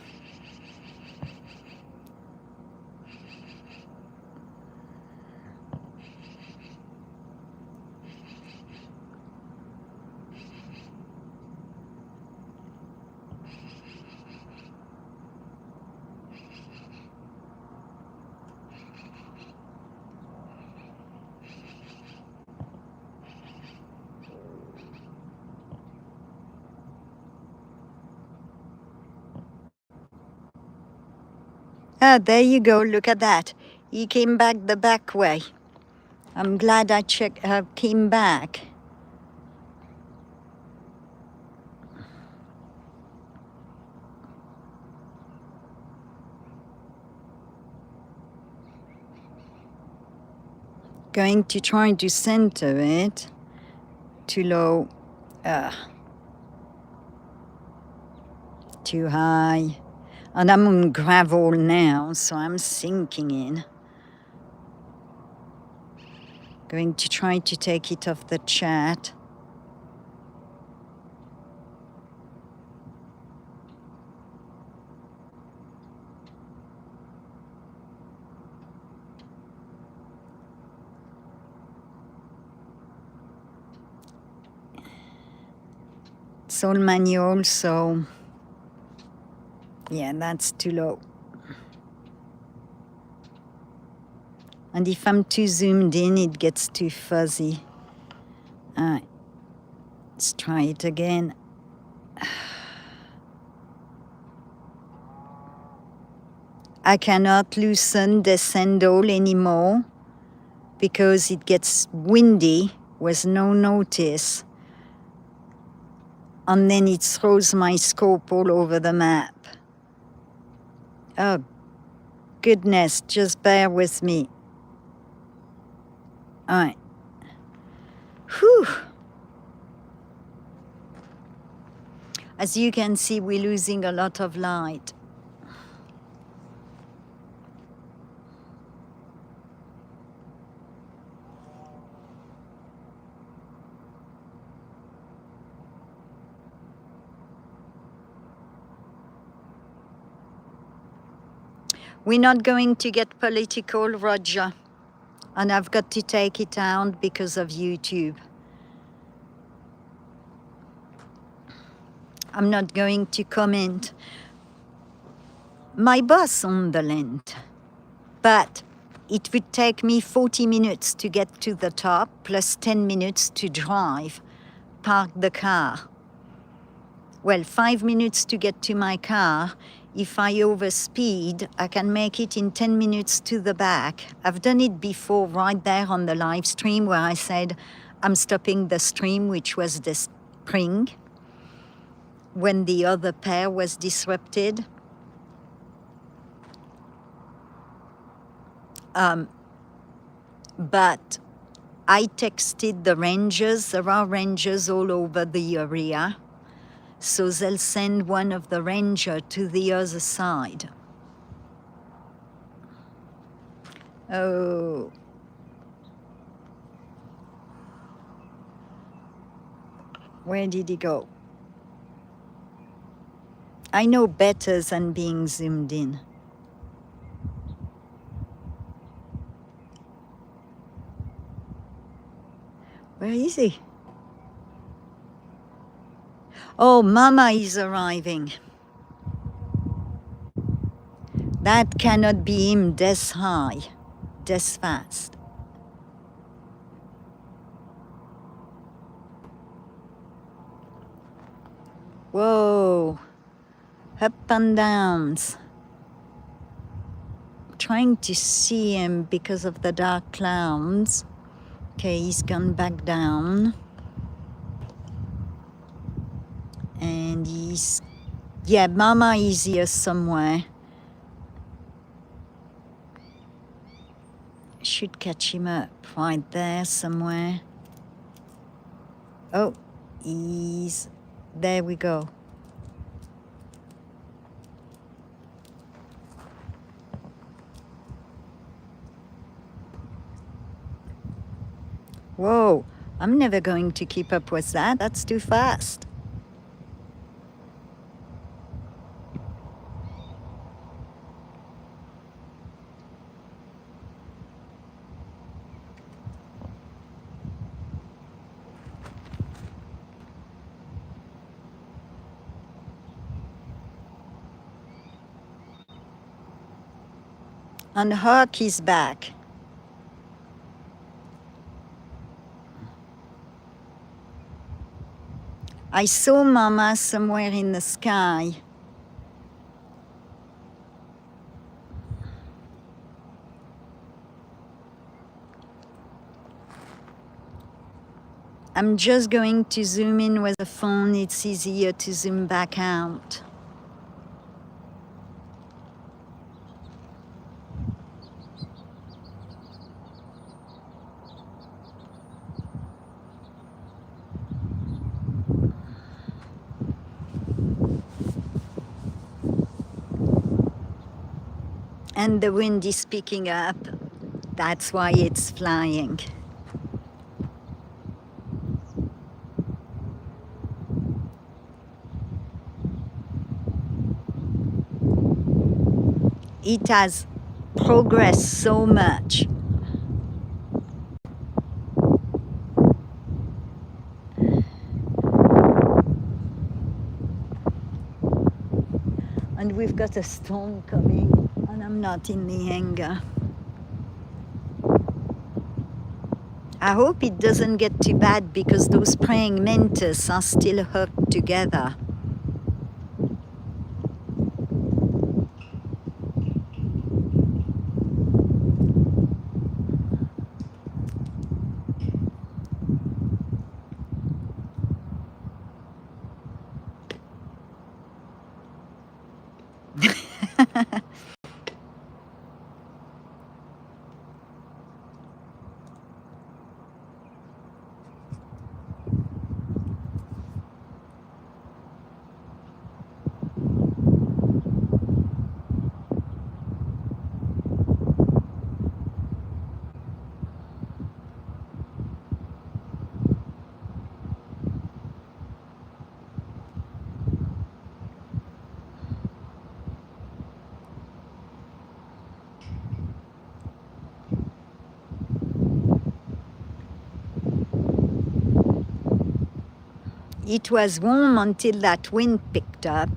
Ah, there you go, look at that. He came back the back way. I'm glad I came back. Going to try to center it. Too low. Too high. And I'm on gravel now, so I'm sinking in. Going to try to take it off the chat. It's all manual, so yeah, that's too low. And if I'm too zoomed in, it gets too fuzzy. All right, let's try it again. I cannot loosen the sandal anymore because it gets windy with no notice. And then it throws my scope all over the map. Oh, goodness, just bear with me. All right. Whew. As you can see, we're losing a lot of light. We're not going to get political, Roger. And I've got to take it out because of YouTube. I'm not going to comment. My boss on the land. But it would take me 40 minutes to get to the top, plus 10 minutes to drive, park the car. Well, 5 minutes to get to my car. If I overspeed, I can make it in 10 minutes to the back. I've done it before right there on the live stream where I said I'm stopping the stream, which was the spring, when the other pair was disrupted. But I texted the rangers. There are rangers all over the area. So they'll send one of the ranger to the other side. Oh. Where did he go? I know better than being zoomed in. Where is he? Oh, Mama is arriving. That cannot be him this high, this fast. Whoa, up and downs. Trying to see him because of the dark clouds. Okay, he's gone back down. And he's, yeah, Mama is here somewhere. Should catch him up right there somewhere. Oh, he's, there we go. Whoa, I'm never going to keep up with that. That's too fast. And Hawk is back. I saw Mama somewhere in the sky. I'm just going to zoom in with the phone. It's easier to zoom back out. And the wind is picking up. That's why it's flying. It has progressed so much. And we've got a storm coming, and I'm not in the hangar. I hope it doesn't get too bad because those praying mantis are still hooked together. It was warm until that wind picked up.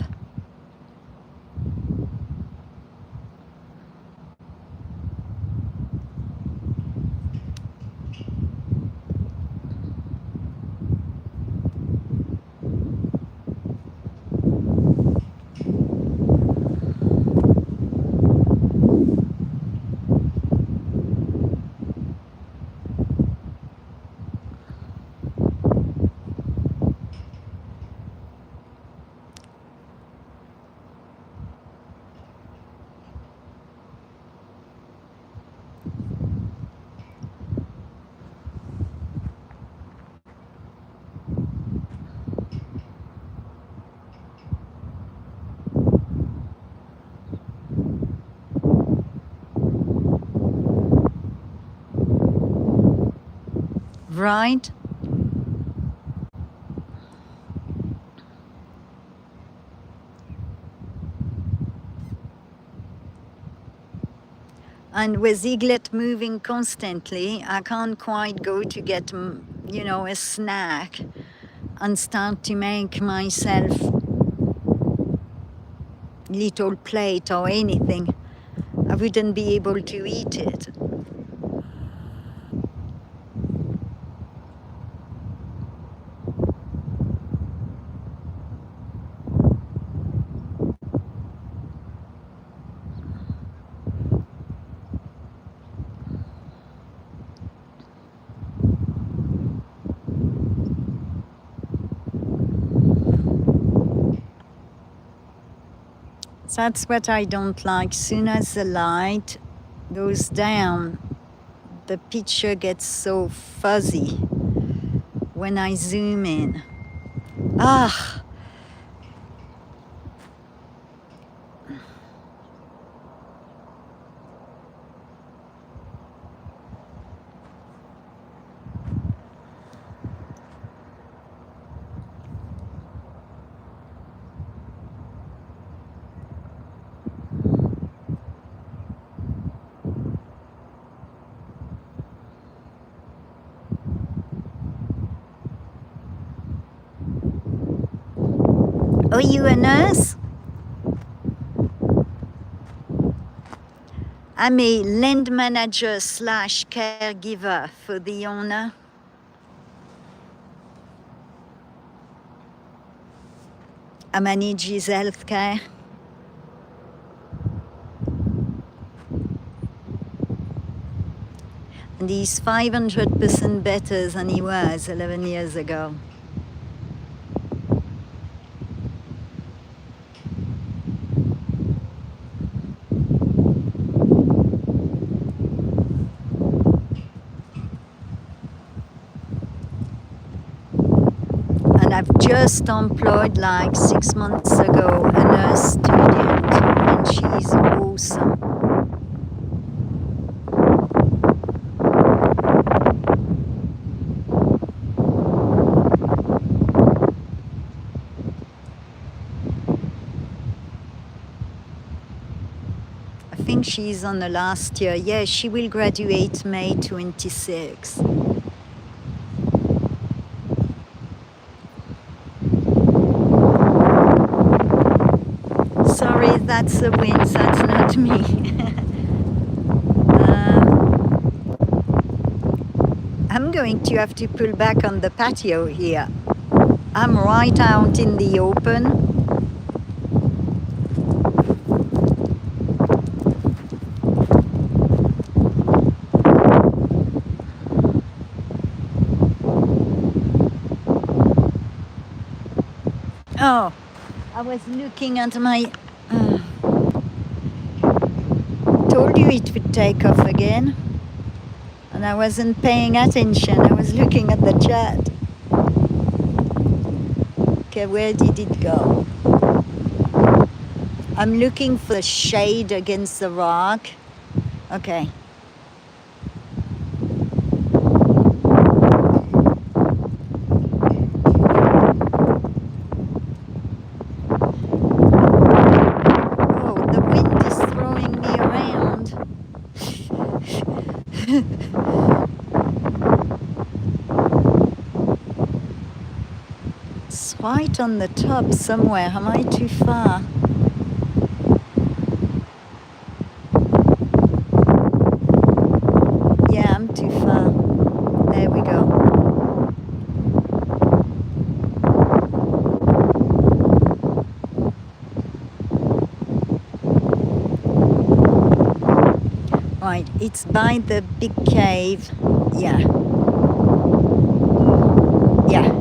Right? And with Eaglet moving constantly, I can't quite go to get, a snack and start to make myself little plate or anything. I wouldn't be able to eat it. That's what I don't like. Soon as the light goes down, the picture gets so fuzzy when I zoom in. Ah! Are you a nurse? I'm a land manager slash caregiver for the owner. I manage his healthcare. And he's 500% better than he was 11 years ago. And I've just employed like 6 months ago a nurse student, and she's awesome. I think she's on the last year. Yeah, she will graduate May 26. Sorry, that's the wind, that's not me. I'm going to have to pull back on the patio here. I'm right out in the open. Oh, I was looking at my... told you it would take off again. And I wasn't paying attention. I was looking at the chat. Okay, where did it go? I'm looking for the shade against the rock. Okay. Oh, the wind is throwing me around. It's right on the top somewhere. Am I too far? Yeah, I'm too far. There we go. Right, it's by the big cave. Yeah. Yeah.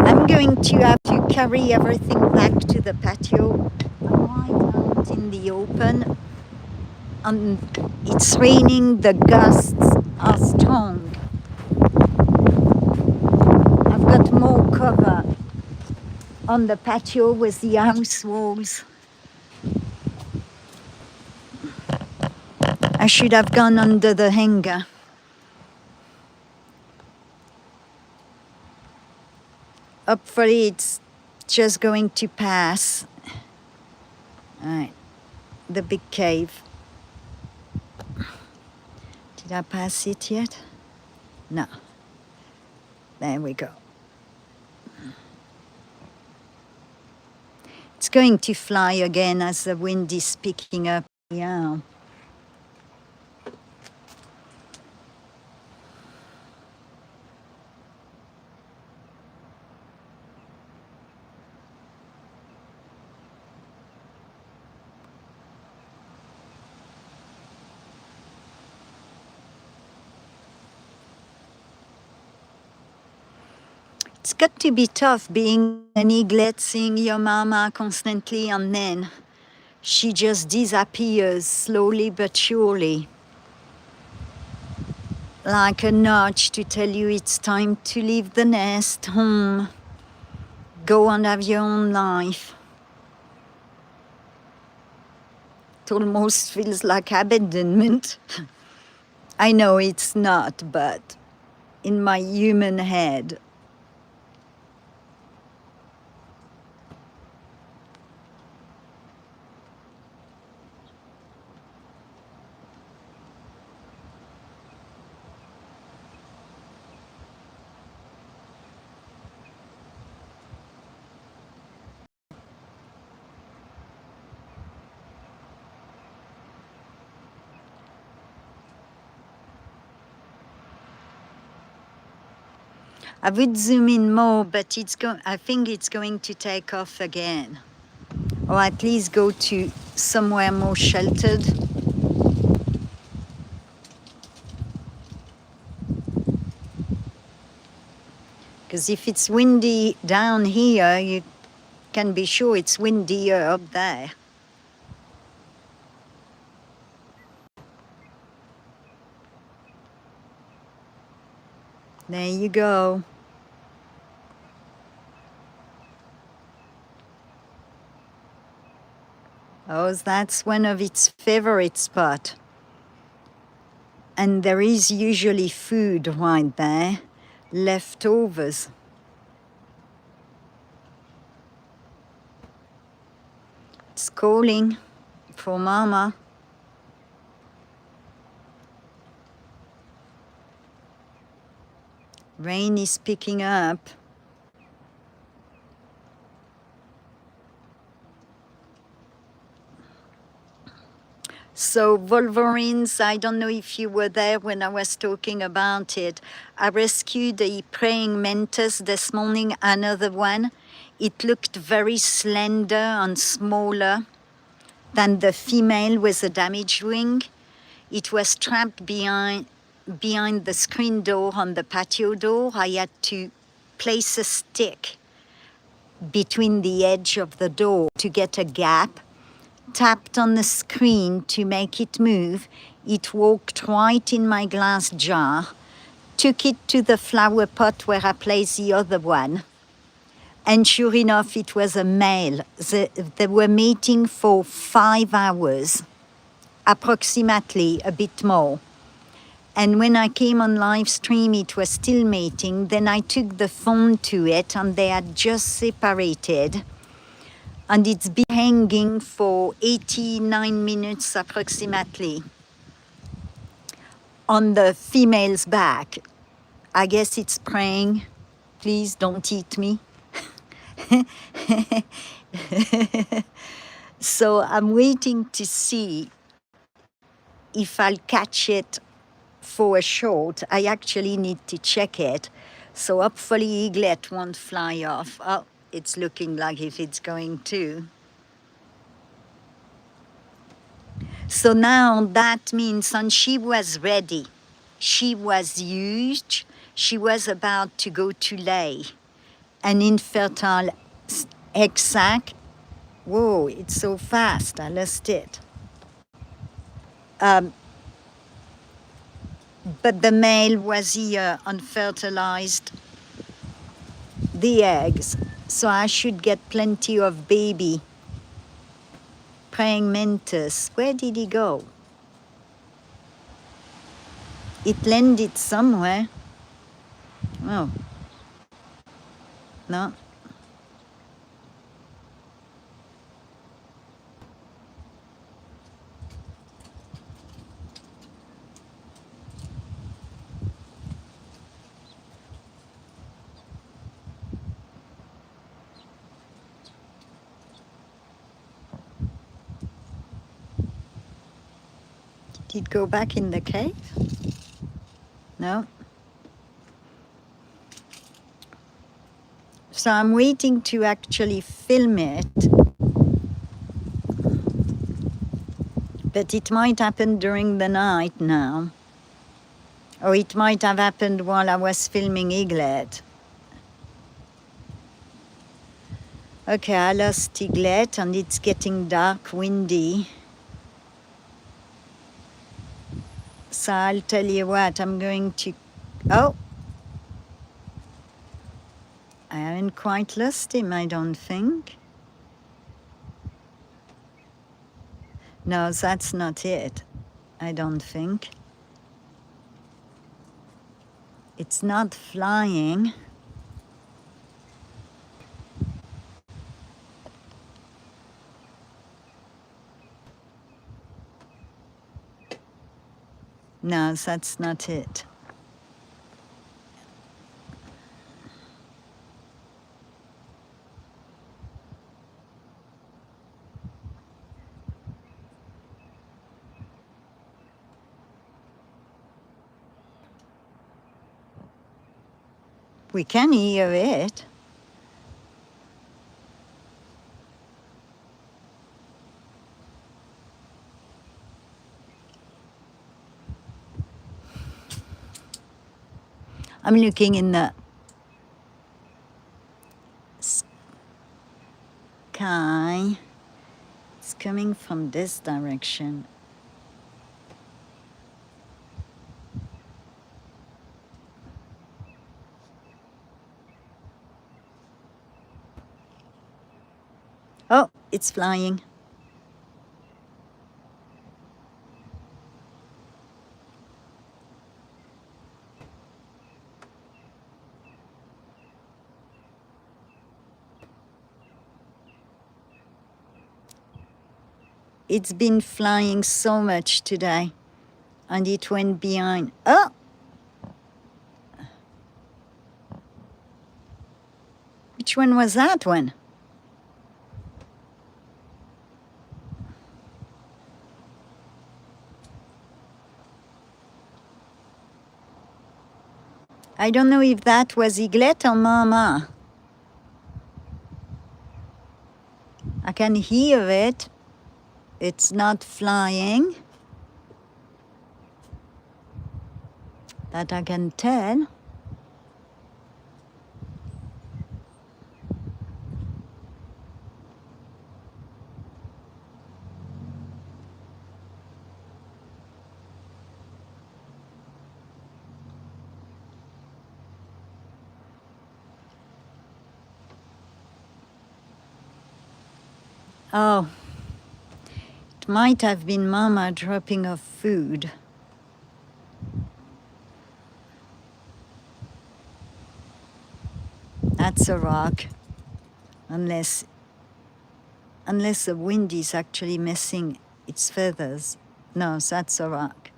I'm going to have to carry everything back to the patio. I'm right out in the open. And it's raining, the gusts are strong. I've got more cover on the patio with the house walls. I should have gone under the hanger. Hopefully it's just going to pass. All right, the big cave. Did I pass it yet? No. There we go. It's going to fly again as the wind is picking up. Yeah. It's got to be tough being an eaglet, seeing your mama constantly, and then she just disappears slowly but surely. Like a nudge to tell you it's time to leave the nest, home, go and have your own life. It almost feels like abandonment. I know it's not, but in my human head, I would zoom in more, but I think it's going to take off again. Or at least go to somewhere more sheltered. Because if it's windy down here, you can be sure it's windier up there. There you go. Oh, that's one of its favorite spots. And there is usually food right there, leftovers. It's calling for mama. Rain is picking up. So wolverines, I don't know if you were there when I was talking about it. I rescued a praying mantis this morning, another one. It looked very slender and smaller than the female with a damaged wing. It was trapped behind the screen door on the patio door. I had to place a stick between the edge of the door to get a gap, tapped on the screen to make it move. It walked right in my glass jar, took it to the flower pot where I placed the other one. And sure enough, it was a male. They were mating for 5 hours, approximately, a bit more. And when I came on live stream, it was still mating. Then I took the phone to it and they had just separated. And it's been hanging for 89 minutes approximately on the female's back. I guess it's praying, please don't eat me. So I'm waiting to see if I'll catch it for a shot. I actually need to check it. So hopefully Eaglet won't fly off. Oh, it's looking like if it's going to. So now that means, and she was ready. She was huge. She was about to go to lay an infertile egg sac. Whoa, it's so fast, I lost it. But the male was here and fertilized the eggs. So I should get plenty of baby. Praying mantis, where did he go? It landed somewhere. Oh, no. Did it go back in the cave? No. So I'm waiting to actually film it. But it might happen during the night now. Or it might have happened while I was filming Eaglet. Okay, I lost Eaglet and it's getting dark, windy. So I'll tell you what, I'm going to... Oh! I haven't quite lost him, I don't think. No, that's not it. I don't think. It's not flying. No, that's not it. We can hear it. I'm looking in the sky. It's coming from this direction. Oh, it's flying. It's been flying so much today, and it went behind. Oh! Which one was that one? I don't know if that was Eaglet or Mama. I can hear it. It's not flying. That I can tell. Oh, it might have been Mama dropping off food. That's a rock, unless the wind is actually messing its feathers. No, that's a rock.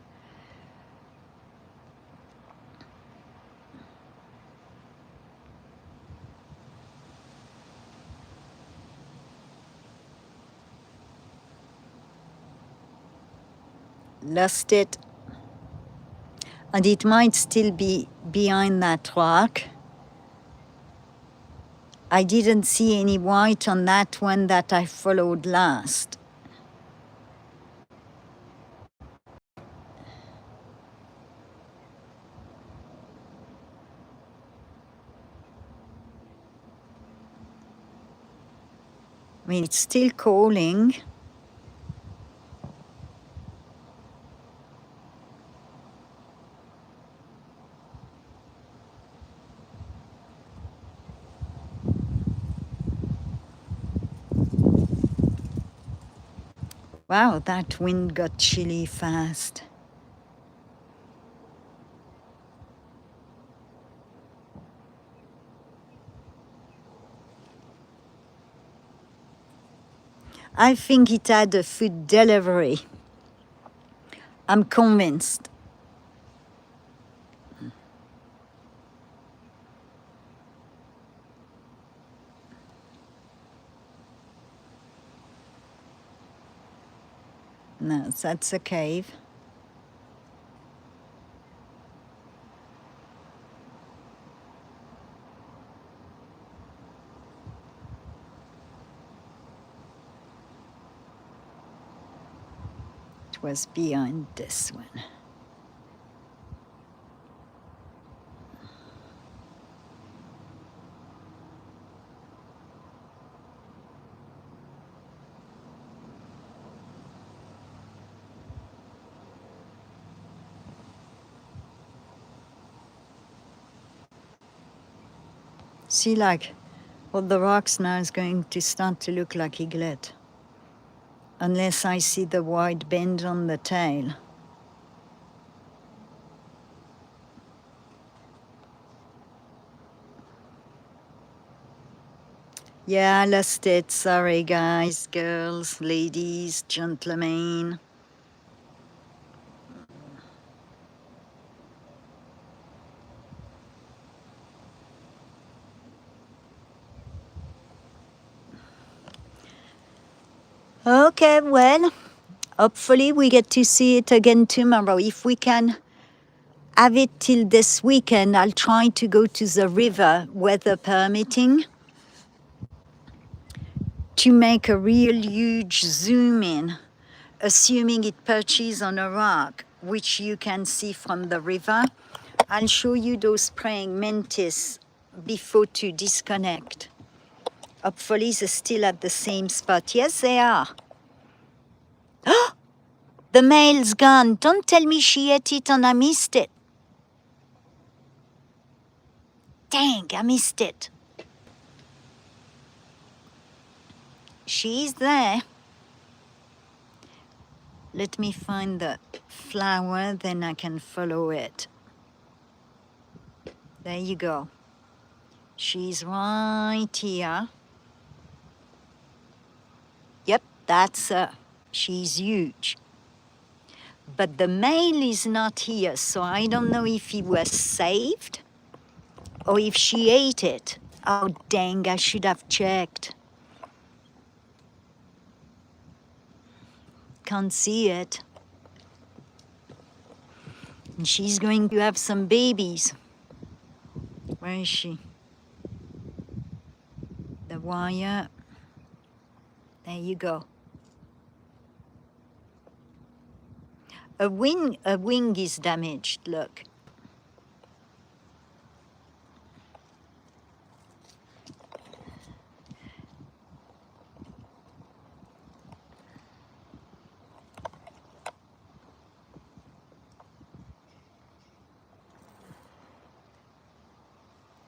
Lost it. And it might still be behind that rock. I didn't see any white on that one that I followed last. I mean, it's still calling. Wow, that wind got chilly fast. I think it had a food delivery. I'm convinced. No, that's a cave. It was behind this one. See, like, all the rocks now is going to start to look like Eaglet. Unless I see the white bend on the tail. Yeah, I lost it. Sorry, guys, girls, ladies, gentlemen. Okay, well, hopefully we get to see it again tomorrow. If we can have it till this weekend. I'll try to go to the river, weather permitting, to make a real huge zoom in, assuming it perches on a rock, which you can see from the river. I'll show you those praying mantis before to disconnect. Hopefully they're still at the same spot. Yes, they are. The male's gone. Don't tell me she ate it and I missed it. Dang, I missed it. She's there. Let me find the flower, then I can follow it. There you go. She's right here. Yep, that's her. She's huge. But the male is not here, so I don't know if he was saved or if she ate it. Oh, dang, I should have checked. Can't see it. And she's going to have some babies. Where is she? The wire. There you go. A wing is damaged, look.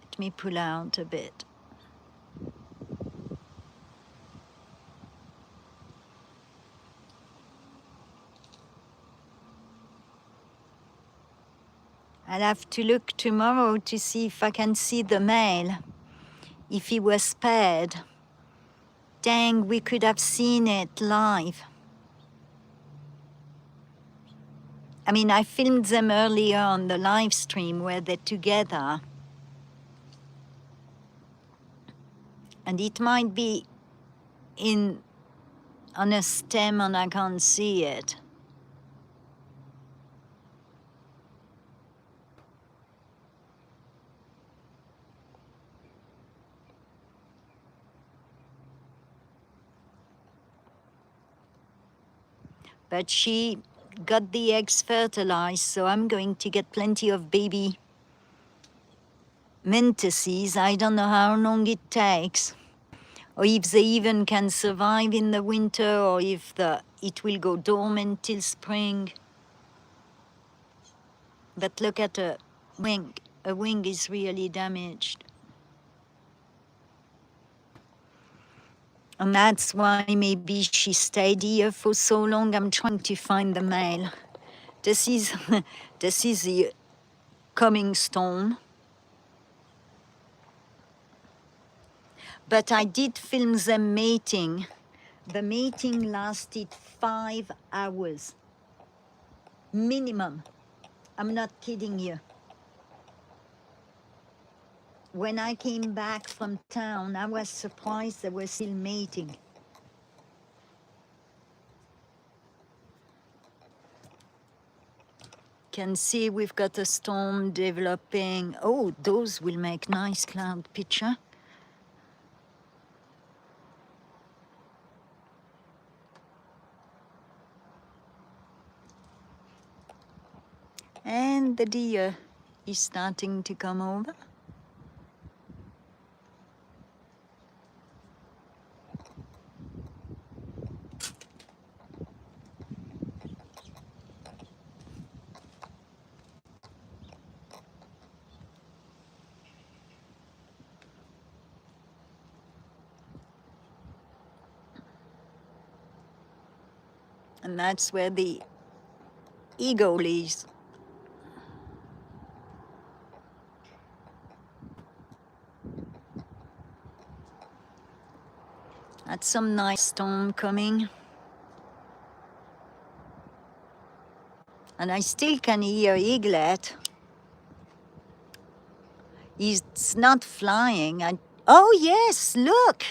Let me pull out a bit. I'll have to look tomorrow to see if I can see the male, if he was spared. Dang, we could have seen it live. I mean, I filmed them earlier on the live stream where they're together. And it might be on a stem and I can't see it. But she got the eggs fertilized, so I'm going to get plenty of baby mantises. I don't know how long it takes, or if they even can survive in the winter, or if it will go dormant till spring. But look at her wing. Her wing is really damaged. And that's why maybe she stayed here for so long. I'm trying to find the male. This is the coming storm. But I did film them mating. The mating lasted 5 hours. Minimum. I'm not kidding you. When I came back from town, I was surprised they were still mating. Can see we've got a storm developing. Oh, those will make nice cloud picture. And the deer is starting to come over. And that's where the eagle is. That's some nice storm coming. And I still can hear Eaglet. He's not flying. Oh yes, look!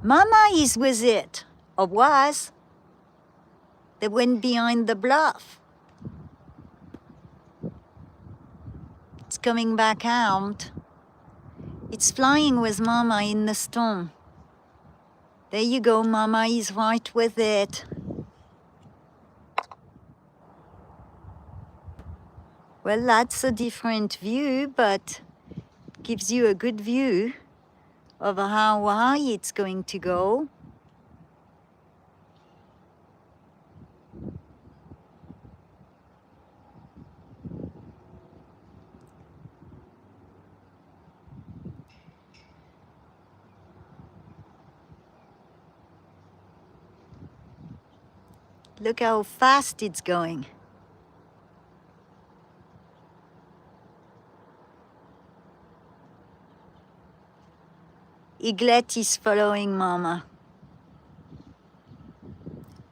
Mama is with it, or was. They went behind the bluff. It's coming back out. It's flying with Mama in the storm. There you go, Mama is right with it. Well, that's a different view, but gives you a good view of how high it's going to go. Look how fast it's going. Eaglet is following Mama.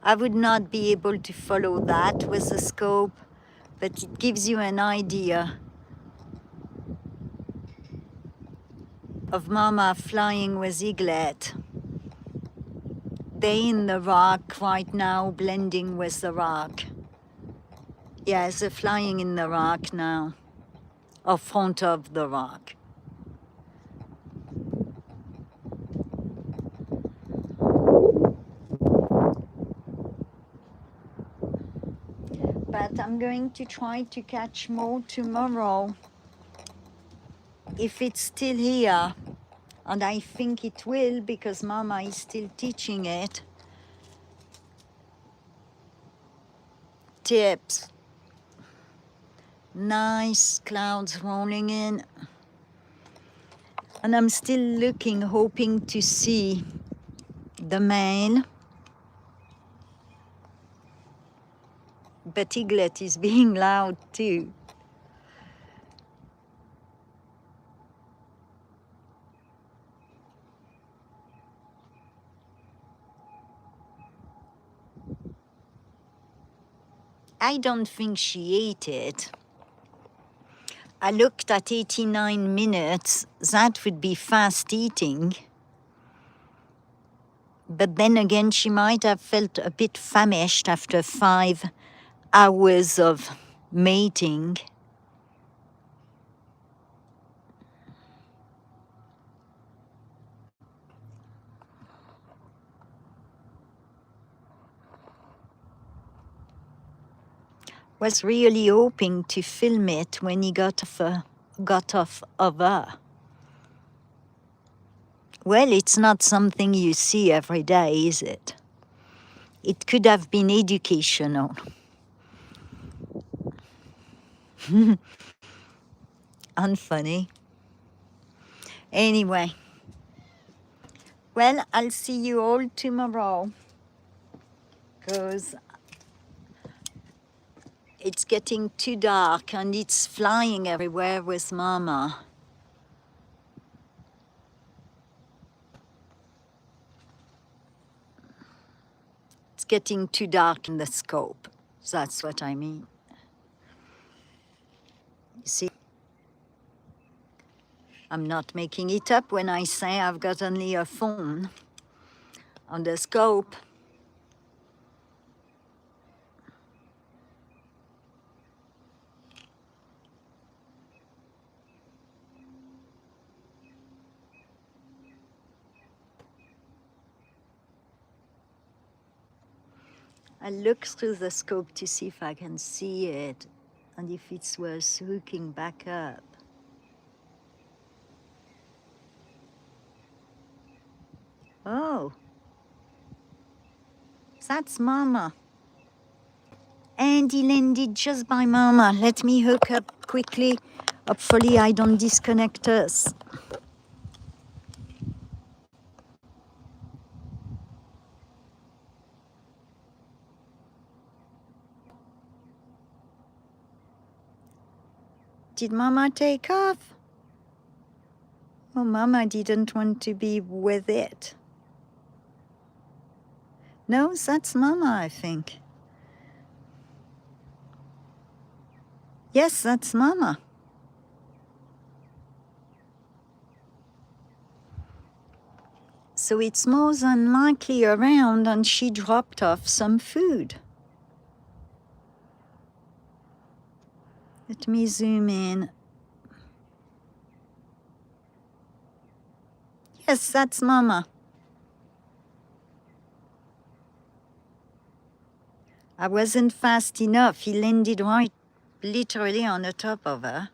I would not be able to follow that with the scope, but it gives you an idea of Mama flying with Eaglet. They're in the rock right now, blending with the rock. Yes, they're flying in the rock now, or front of the rock. But I'm going to try to catch more tomorrow if it's still here, and I think it will because Mama is still teaching it. Tips. Nice clouds rolling in. And I'm still looking, hoping to see the male. But Eaglet is being loud too. I don't think she ate it. I looked at 89 minutes. That would be fast eating. But then again, she might have felt a bit famished after 5 hours of mating. Was really hoping to film it when he got off of her. Well, it's not something you see every day, is it? It could have been educational. Unfunny. Anyway. Well, I'll see you all tomorrow. Because it's getting too dark and it's flying everywhere with Mama. It's getting too dark in the scope. That's what I mean. You see, I'm not making it up when I say I've got only a phone on the scope. I look through the scope to see if I can see it and if it's worth hooking back up. Oh, that's Mama. And he landed just by Mama. Let me hook up quickly. Hopefully I don't disconnect us. Did Mama take off? Oh, Mama didn't want to be with it. No, that's Mama, I think. Yes, that's Mama. So it's more than likely around and she dropped off some food. Let me zoom in. Yes, that's Mama. I wasn't fast enough. He landed right literally on the top of her.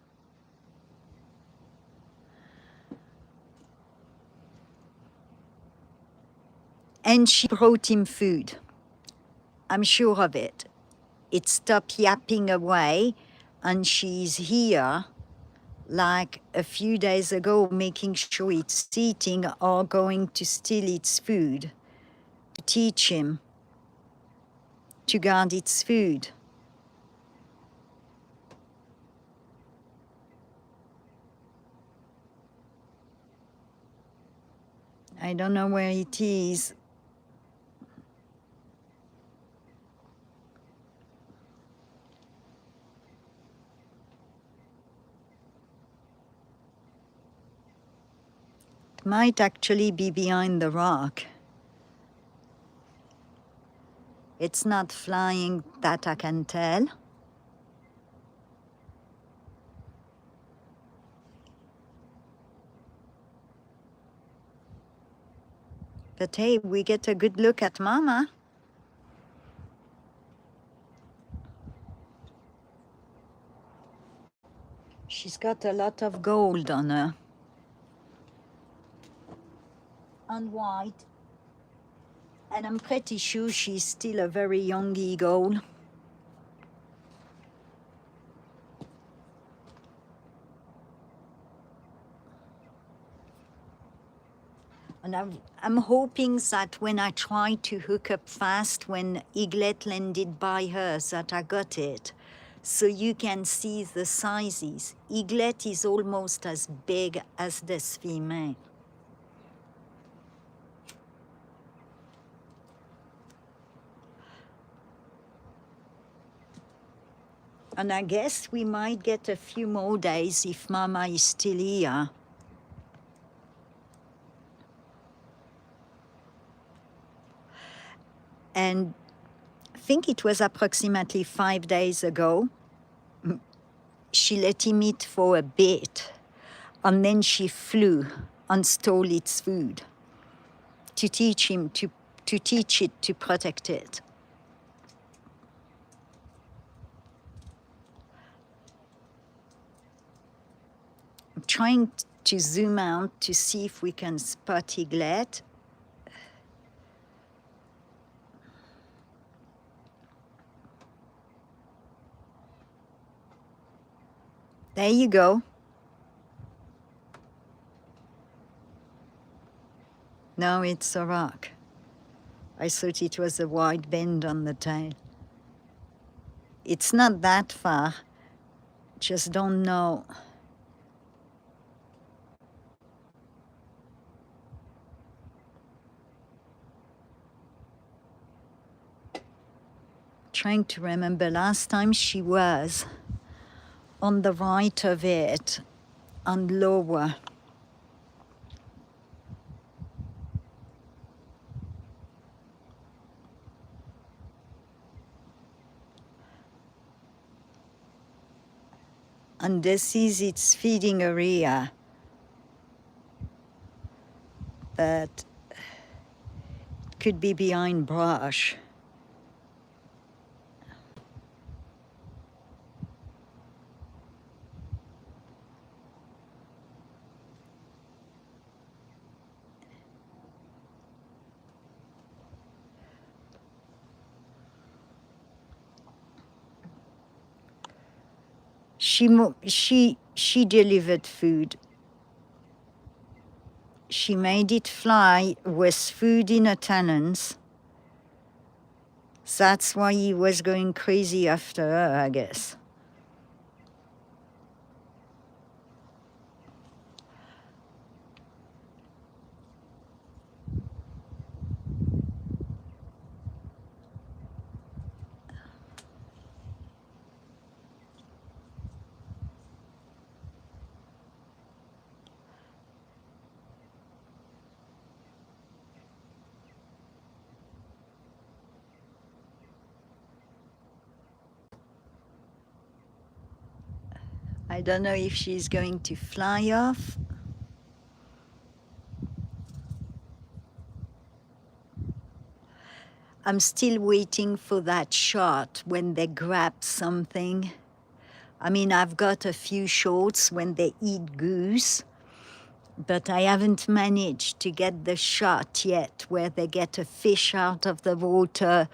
And she brought him food. I'm sure of it. It stopped yapping away, and she's here like a few days ago, making sure it's eating or going to steal its food, to teach him to guard its food. I don't know where it is. It might actually be behind the rock. It's not flying, that I can tell. But hey, we get a good look at Mama. She's got a lot of gold on her. And white. And I'm pretty sure she's still a very young eagle. And I'm hoping that when I try to hook up fast, when Eaglet landed by her, that I got it. So you can see the sizes. Eaglet is almost as big as this female. And I guess we might get a few more days if Mama is still here. And I think it was approximately 5 days ago, she let him eat for a bit, and then she flew and stole its food to teach him, to teach it to protect it. I'm trying to zoom out to see if we can spot Eaglet. There you go. No, it's a rock. I thought it was a wide bend on the tail. It's not that far, just don't know. Trying to remember last time she was on the right of it and lower. And this is its feeding area. But it could be behind brush. She delivered food. She made it fly with food in her talons. That's why he was going crazy after her, I guess. I don't know if she's going to fly off. I'm still waiting for that shot when they grab something. I mean, I've got a few shots when they eat goose, but I haven't managed to get the shot yet where they get a fish out of the water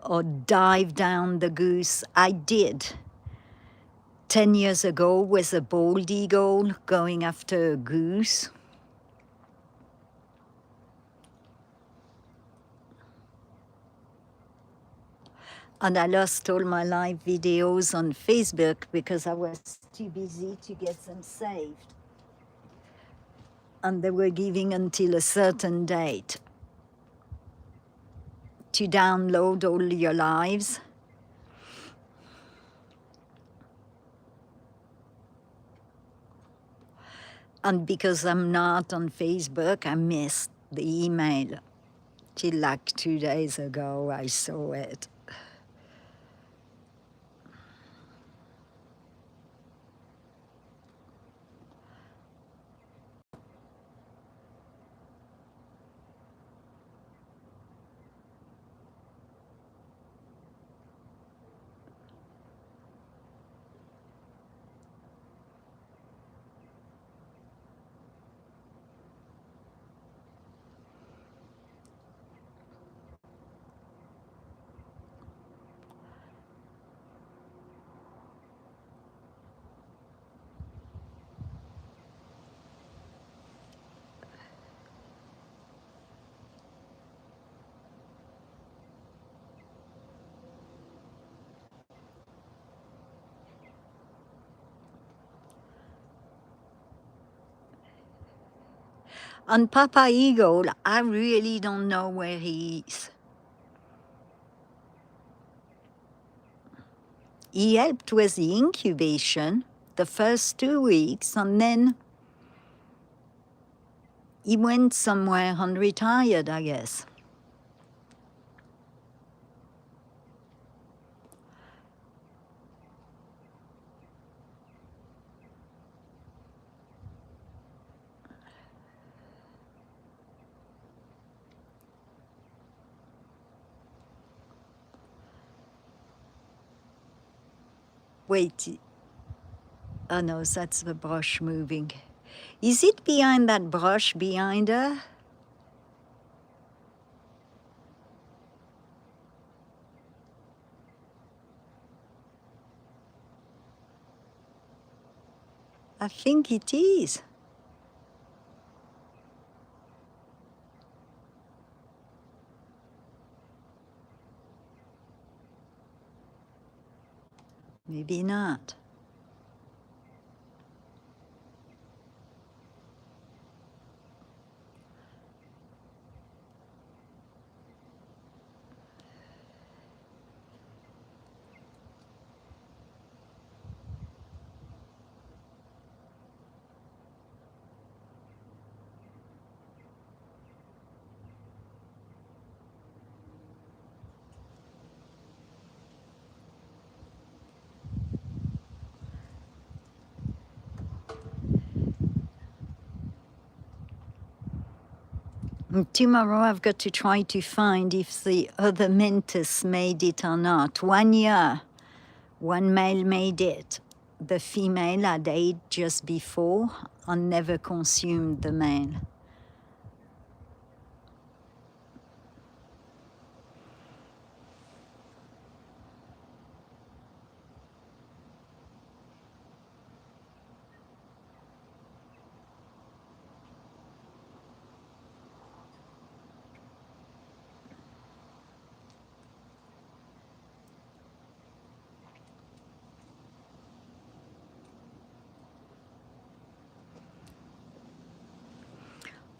or dive down the goose. I did 10 years ago with a bald eagle going after a goose. And I lost all my live videos on Facebook because I was too busy to get them saved. And they were giving until a certain date to download all your lives. And because I'm not on Facebook, I missed the email. Till like 2 days ago, I saw it. On Papa Eagle, I really don't know where he is. He helped with the incubation the first 2 weeks, and then he went somewhere and retired, I guess. Wait, oh no, that's the brush moving. Is it behind that brush behind her? I think it is. Maybe not. And tomorrow I've got to try to find if the other mantis made it or not. 1 year, one male made it. The female had ate just before and never consumed the male.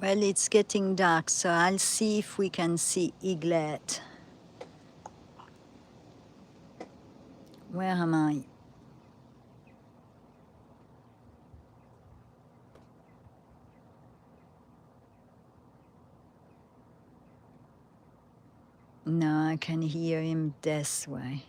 Well, it's getting dark, so I'll see if we can see Eaglet. Where am I? No, I can hear him this way.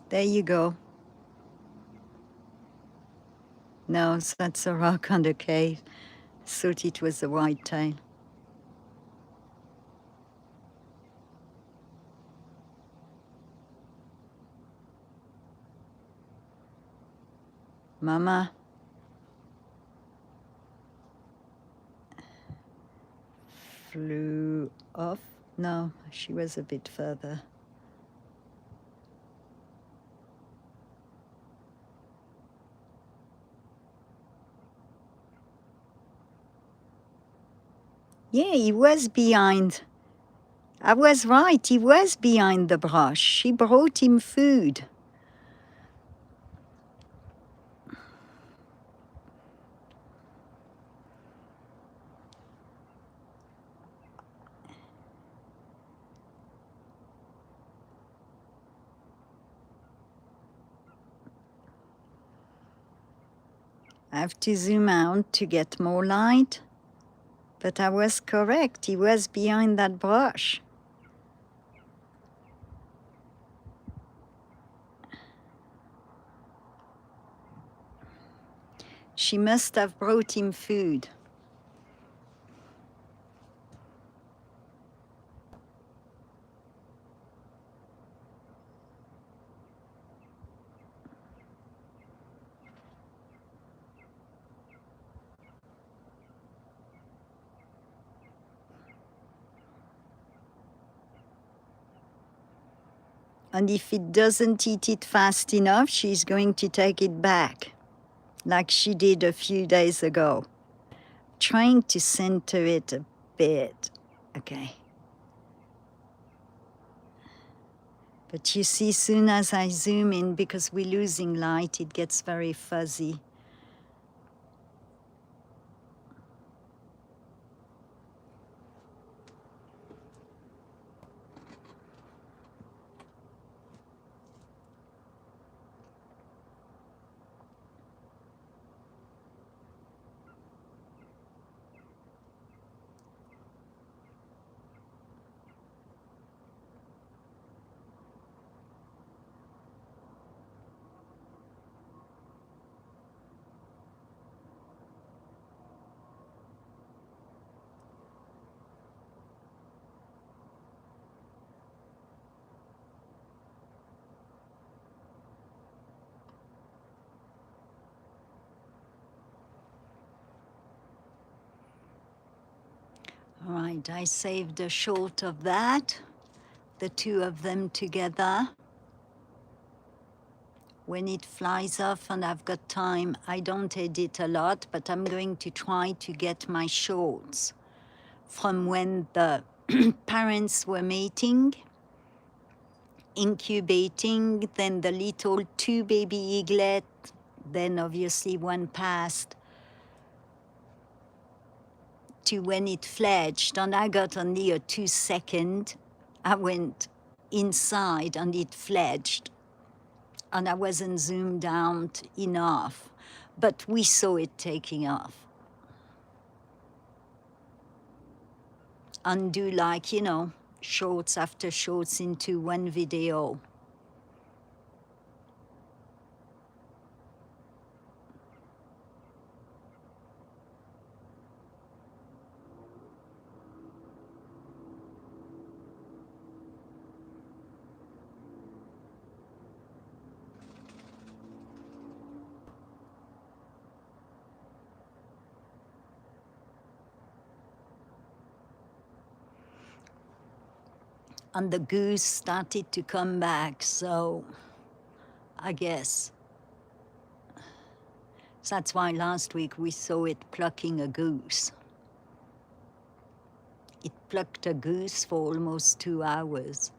There you go. No, that's a rock on the cave. Thought it was the whitetail. Mama. Flew off. No, she was a bit further. Yeah, he was behind. I was right, he was behind the brush. She brought him food. I have to zoom out to get more light. But I was correct, he was behind that brush. She must have brought him food. And if it doesn't eat it fast enough, she's going to take it back, like she did a few days ago. Trying to center it a bit. Okay. But you see, soon as I zoom in, because we're losing light, it gets very fuzzy. All right, I saved a short of that, the two of them together. When it flies off and I've got time, I don't edit a lot, but I'm going to try to get my shorts from when the parents were mating, incubating, then the little 2 baby eaglet, then obviously one passed, to when it fledged, and I got only a 2-second. I went inside and it fledged, and I wasn't zoomed out enough, but we saw it taking off. And do, like, you know, shorts after shorts into one video. And the goose started to come back, so I guess that's why last week we saw it plucking a goose. It plucked a goose for almost 2 hours.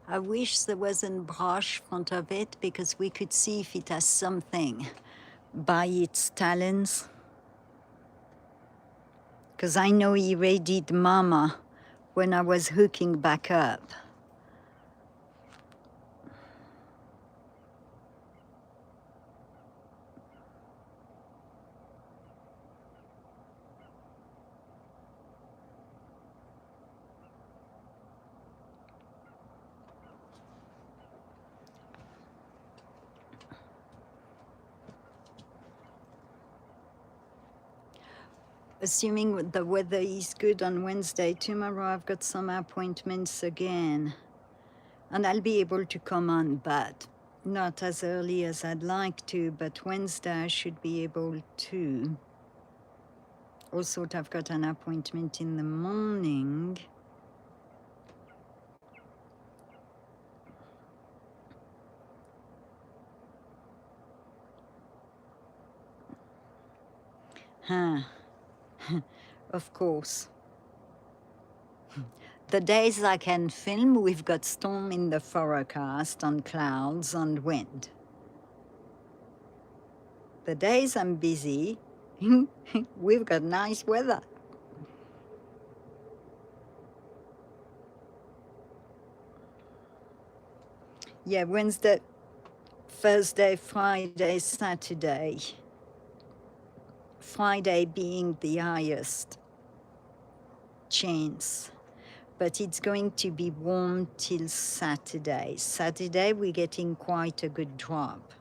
I wish there wasn't brush in front of it because we could see if it has something by its talons. Because I know he raided Mama when I was hooking back up. Assuming the weather is good on Wednesday, tomorrow I've got some appointments again. And I'll be able to come on, but not as early as I'd like to, but Wednesday I should be able to. Also, I've got an appointment in the morning. Huh. Of course. The days I can film, we've got storm in the forecast and clouds and wind. The days I'm busy, we've got nice weather. Yeah, Wednesday, Thursday, Friday, Saturday. Friday being the highest chance. But it's going to be warm till Saturday. Saturday, we're getting quite a good drop.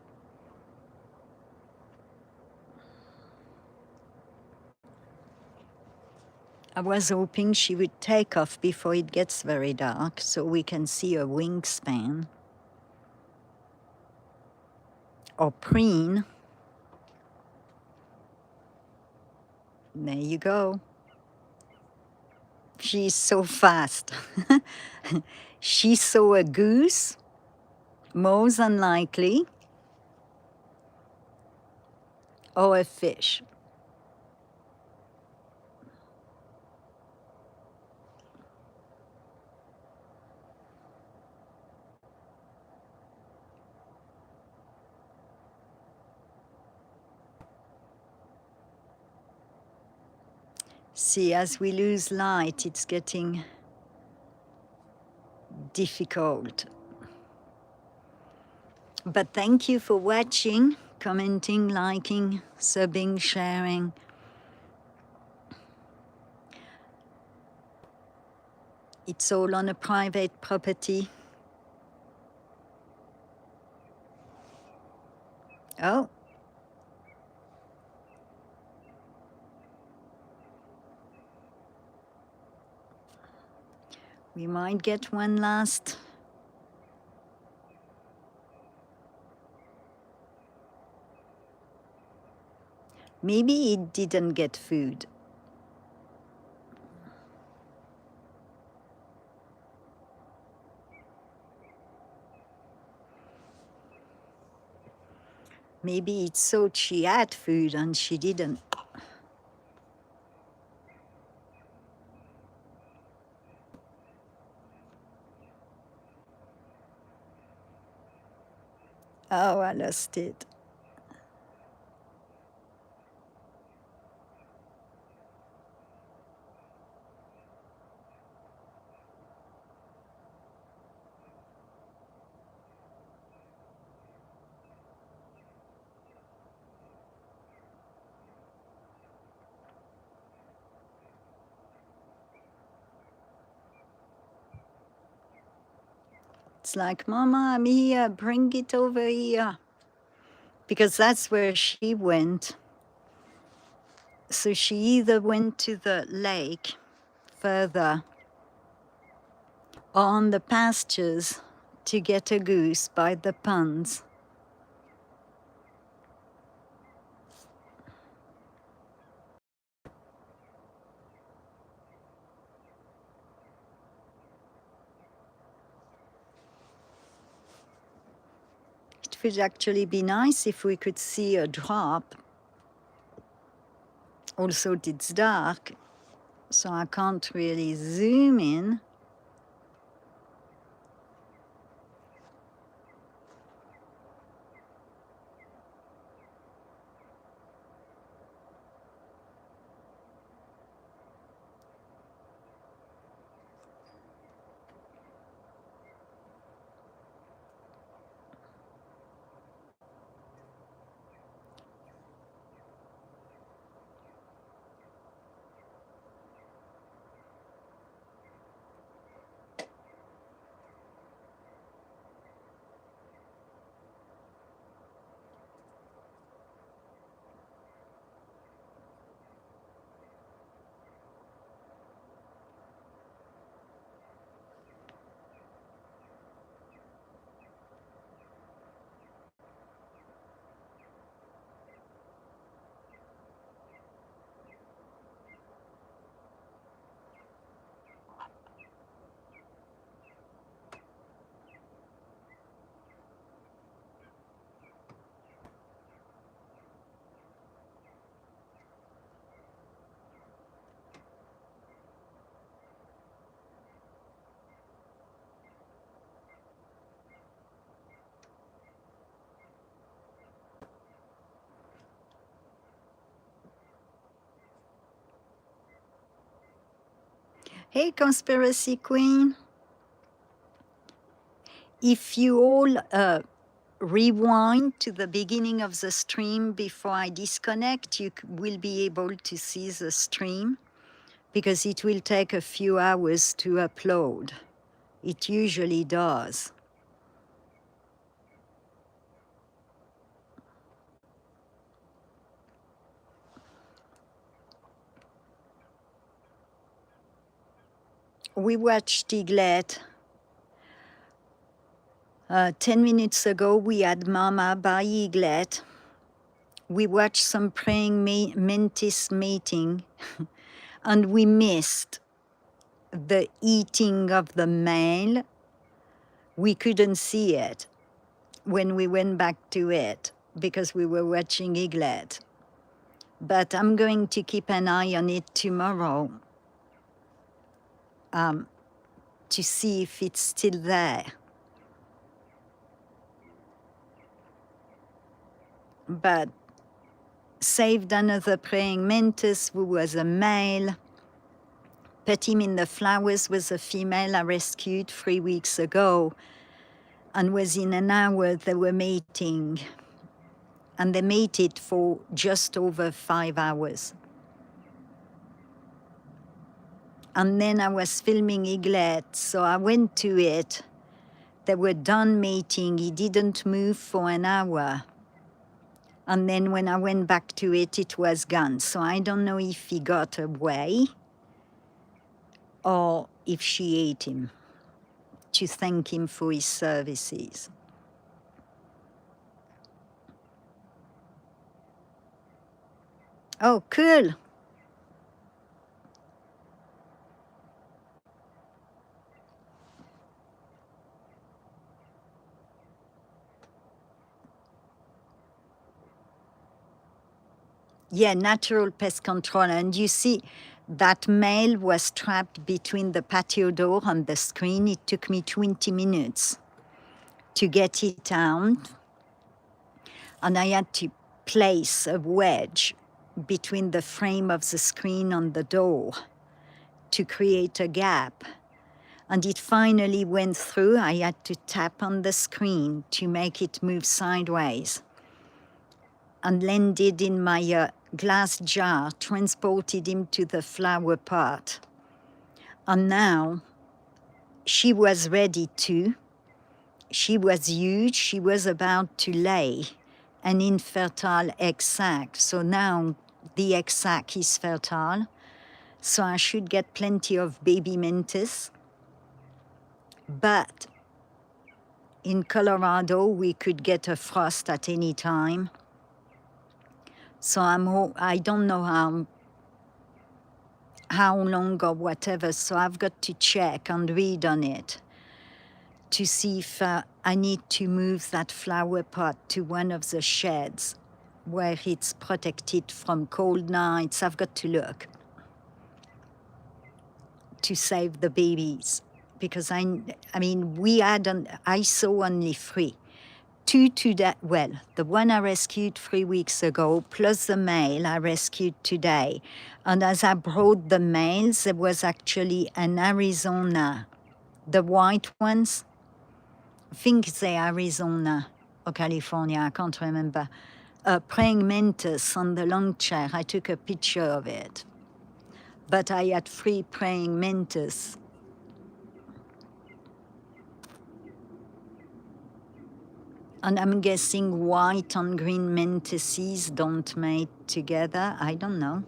I was hoping she would take off before it gets very dark so we can see her wingspan. Or preen. There you go. She's so fast. She saw a goose, most unlikely, or a fish. See, as we lose light, it's getting difficult. But thank you for watching, commenting, liking, subbing, sharing. It's all on a private property. Oh. We might get one last. Maybe it didn't get food. Maybe it thought she had food and she didn't. Oh, I lost it. It's like, Mama, I'm here, bring it over here. Because that's where she went. So she either went to the lake further or on the pastures to get a goose by the ponds. It would actually be nice if we could see a drop. Also, it's dark, so I can't really zoom in. Hey, Conspiracy Queen. If you all rewind to the beginning of the stream before I disconnect, you will be able to see the stream because it will take a few hours to upload. It usually does. We watched Eaglet. 10 minutes ago, we had Mama by Eaglet. We watched some praying mantis mating, and we missed the eating of the male. We couldn't see it when we went back to it because we were watching Eaglet. But I'm going to keep an eye on it tomorrow to see if it's still there. But saved another praying mantis who was a male. Put him in the flowers with a female I rescued 3 weeks ago. And within an hour they were mating. And they mated for just over 5 hours. And then I was filming Eaglet, so I went to it. They were done mating. He didn't move for an hour. And then when I went back to it, it was gone. So I don't know if he got away or if she ate him to thank him for his services. Oh, cool. Yeah, natural pest control. And you see, that male was trapped between the patio door and the screen. It took me 20 minutes to get it out. And I had to place a wedge between the frame of the screen and the door to create a gap. And it finally went through. I had to tap on the screen to make it move sideways and landed in my glass jar, transported him to the flower pot. And now she was ready to. She was huge. She was about to lay an infertile egg sac. So now the egg sac is fertile. So I should get plenty of baby mantis. But in Colorado, we could get a frost at any time. So I don't know how long or whatever, so I've got to check and read on it to see if I need to move that flower pot to one of the sheds where it's protected from cold nights. I've got to look to save the babies because I mean, I saw only 3. 2 today, well, the one I rescued 3 weeks ago, plus the male I rescued today. And as I brought the males, there was actually an Arizona, the white ones, I think they're Arizona or California, I can't remember, praying mantis on the long chair. I took a picture of it. But I had 3 praying mantis. And I'm guessing white and green mantises don't mate together. I don't know.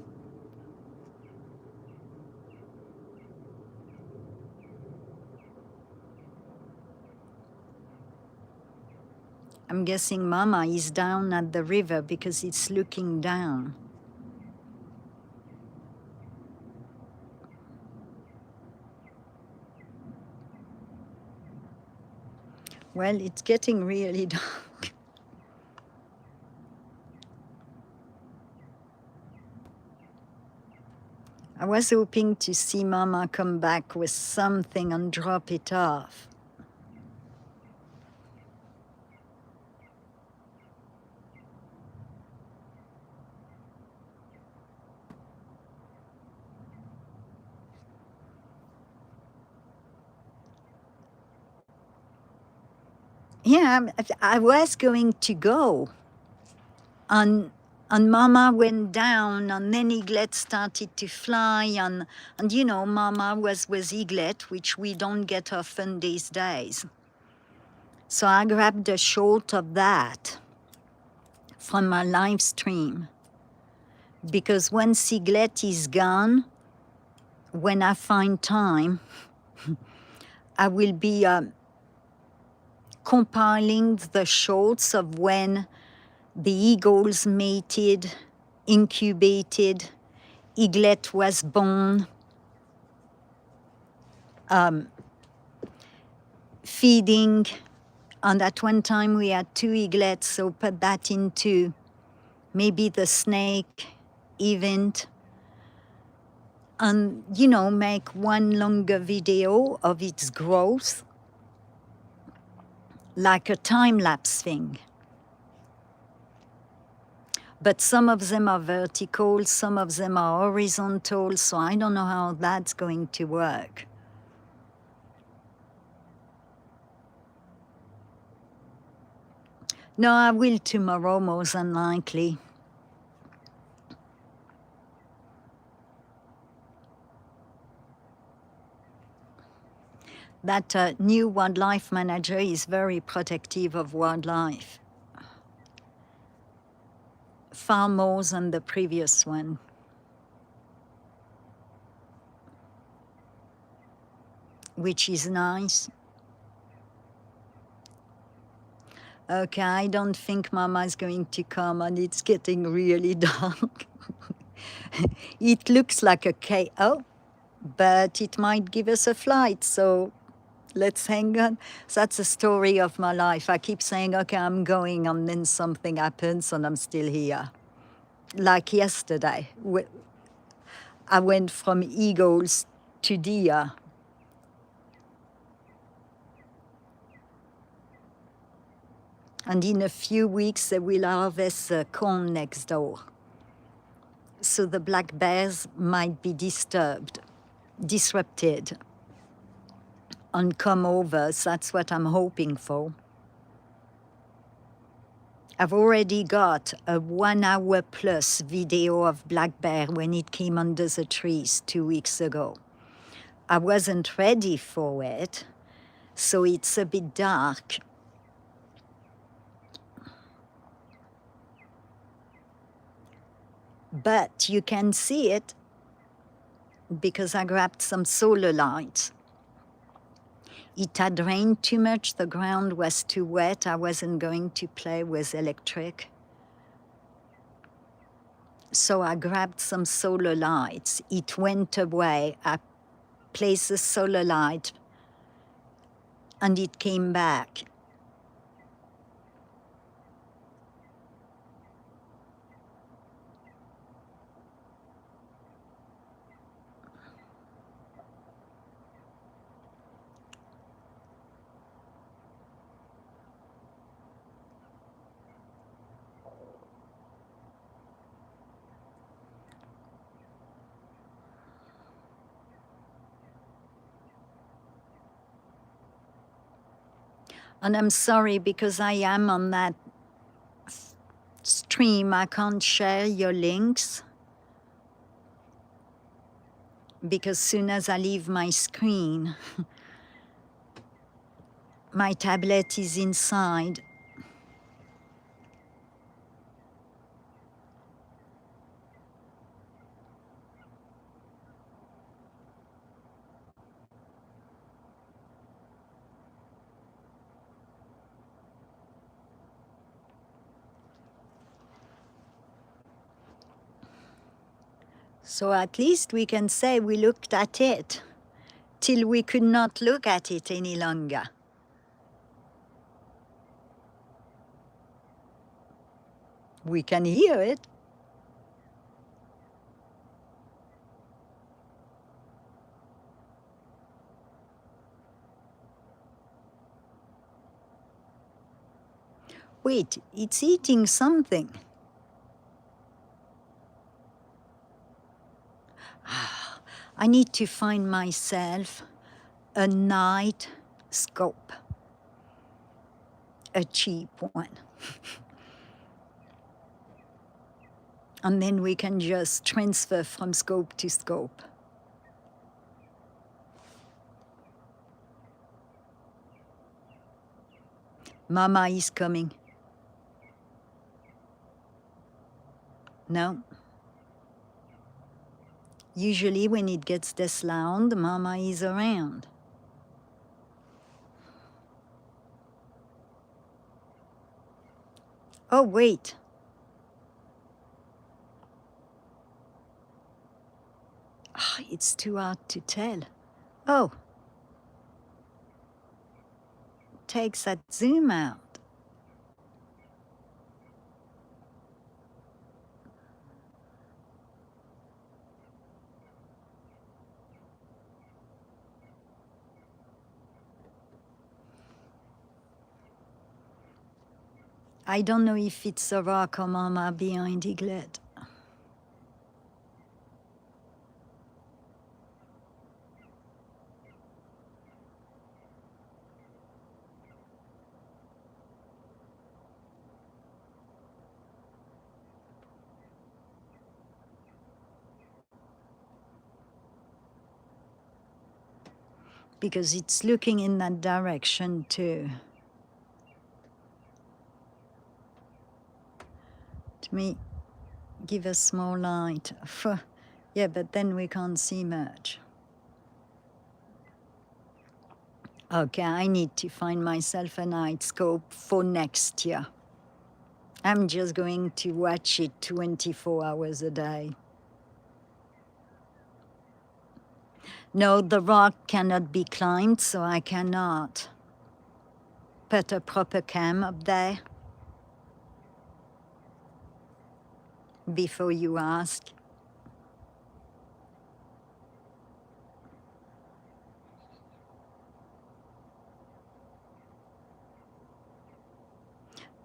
I'm guessing Mama is down at the river because it's looking down. Well, it's getting really dark. I was hoping to see Mama come back with something and drop it off. yeah, I was going to go, and Mama went down, and then Eaglet started to fly, and you know, Mama was with Eaglet, which we don't get often these days. So I grabbed a shot of that from my live stream, because once Eaglet is gone, when I find time, I will be compiling the shots of when the eagles mated, incubated, Eaglet was born, feeding, and at one time we had 2 eaglets, so put that into maybe the snake event, and you know, make one longer video of its growth, like a time-lapse thing. But some of them are vertical, some of them are horizontal, so I don't know how that's going to work. No, I will tomorrow, most unlikely. That new wildlife manager is very protective of wildlife, far more than the previous one. Which is nice. Okay, I don't think Mama is going to come, and it's getting really dark. It looks like a KO, but it might give us a flight, so let's hang on. That's the story of my life. I keep saying, okay, I'm going, and then something happens, and I'm still here. Like yesterday, I went from eagles to deer. And in a few weeks, they will harvest corn next door. So the black bears might be disrupted, and come over. So that's what I'm hoping for. I've already got a 1 hour plus video of black bear when it came under the trees 2 weeks ago. I wasn't ready for it, so it's a bit dark. But you can see it because I grabbed some solar lights. It had rained too much, the ground was too wet, I wasn't going to play with electric. So I grabbed some solar lights. It went away. I placed the solar light and it came back. And I'm sorry because I am on that stream. I can't share your links because soon as I leave my screen, my tablet is inside. So at least we can say we looked at it till we could not look at it any longer. We can hear it. Wait, it's eating something. I need to find myself a night scope. a cheap one. And then we can just transfer from scope to scope. Mama is coming. No. Usually when it gets this loud, Mama is around. Oh, wait. Oh, it's too hard to tell. Oh. Takes that zoom out. I don't know if it's a rock or Mama behind Eaglet. Because it's looking in that direction too. To me, give us more light. Yeah, but then we can't see much. Okay, I need to find myself a night scope for next year. I'm just going to watch it 24 hours a day. No, the rock cannot be climbed, so I cannot put a proper cam up there. Before you ask.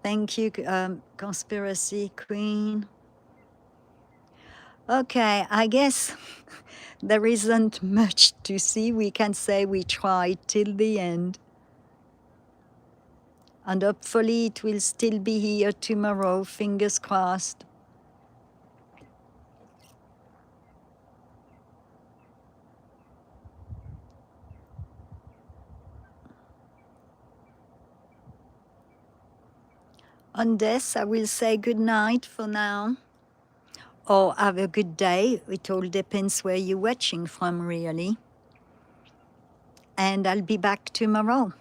Thank you, Conspiracy Queen. Okay, I guess there isn't much to see. We can say we tried till the end. And hopefully it will still be here tomorrow, fingers crossed. On this, I will say good night for now. Or have a good day. It all depends where you're watching from, really. And I'll be back tomorrow.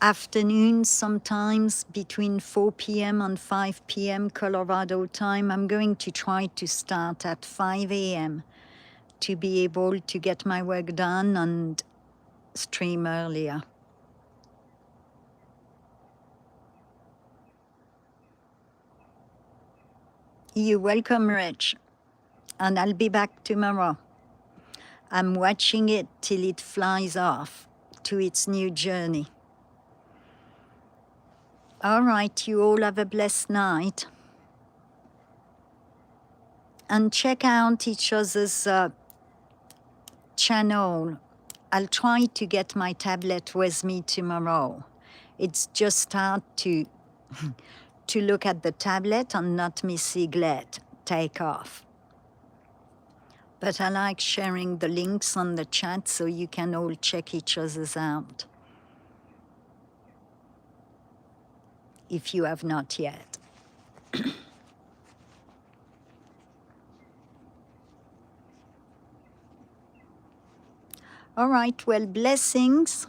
Afternoon, sometimes between 4 p.m. and 5 p.m. Colorado time. I'm going to try to start at 5 a.m. to be able to get my work done and stream earlier. You're welcome, Rich. And I'll be back tomorrow. I'm watching it till it flies off to its new journey. All right, you all have a blessed night. And check out each other's channel. I'll try to get my tablet with me tomorrow. It's just hard to look at the tablet and not miss Eaglet take off. But I like sharing the links on the chat so you can all check each other's out. If you have not yet. All right, well, blessings.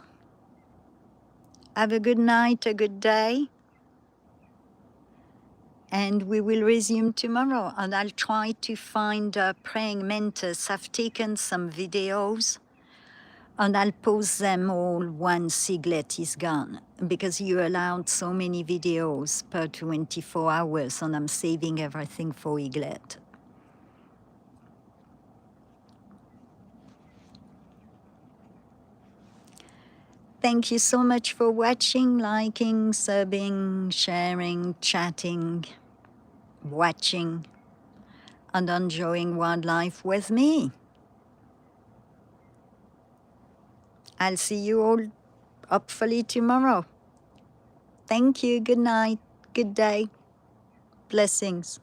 Have a good night, a good day. And we will resume tomorrow. And I'll try to find a praying mantis. I've taken some videos. And I'll post them all once Eaglet is gone. Because you allowed so many videos per 24 hours. And I'm saving everything for Eaglet. Thank you so much for watching, liking, subbing, sharing, chatting, watching, and enjoying wildlife with me. I'll see you all hopefully tomorrow. Thank you. Good night. Good day. Blessings.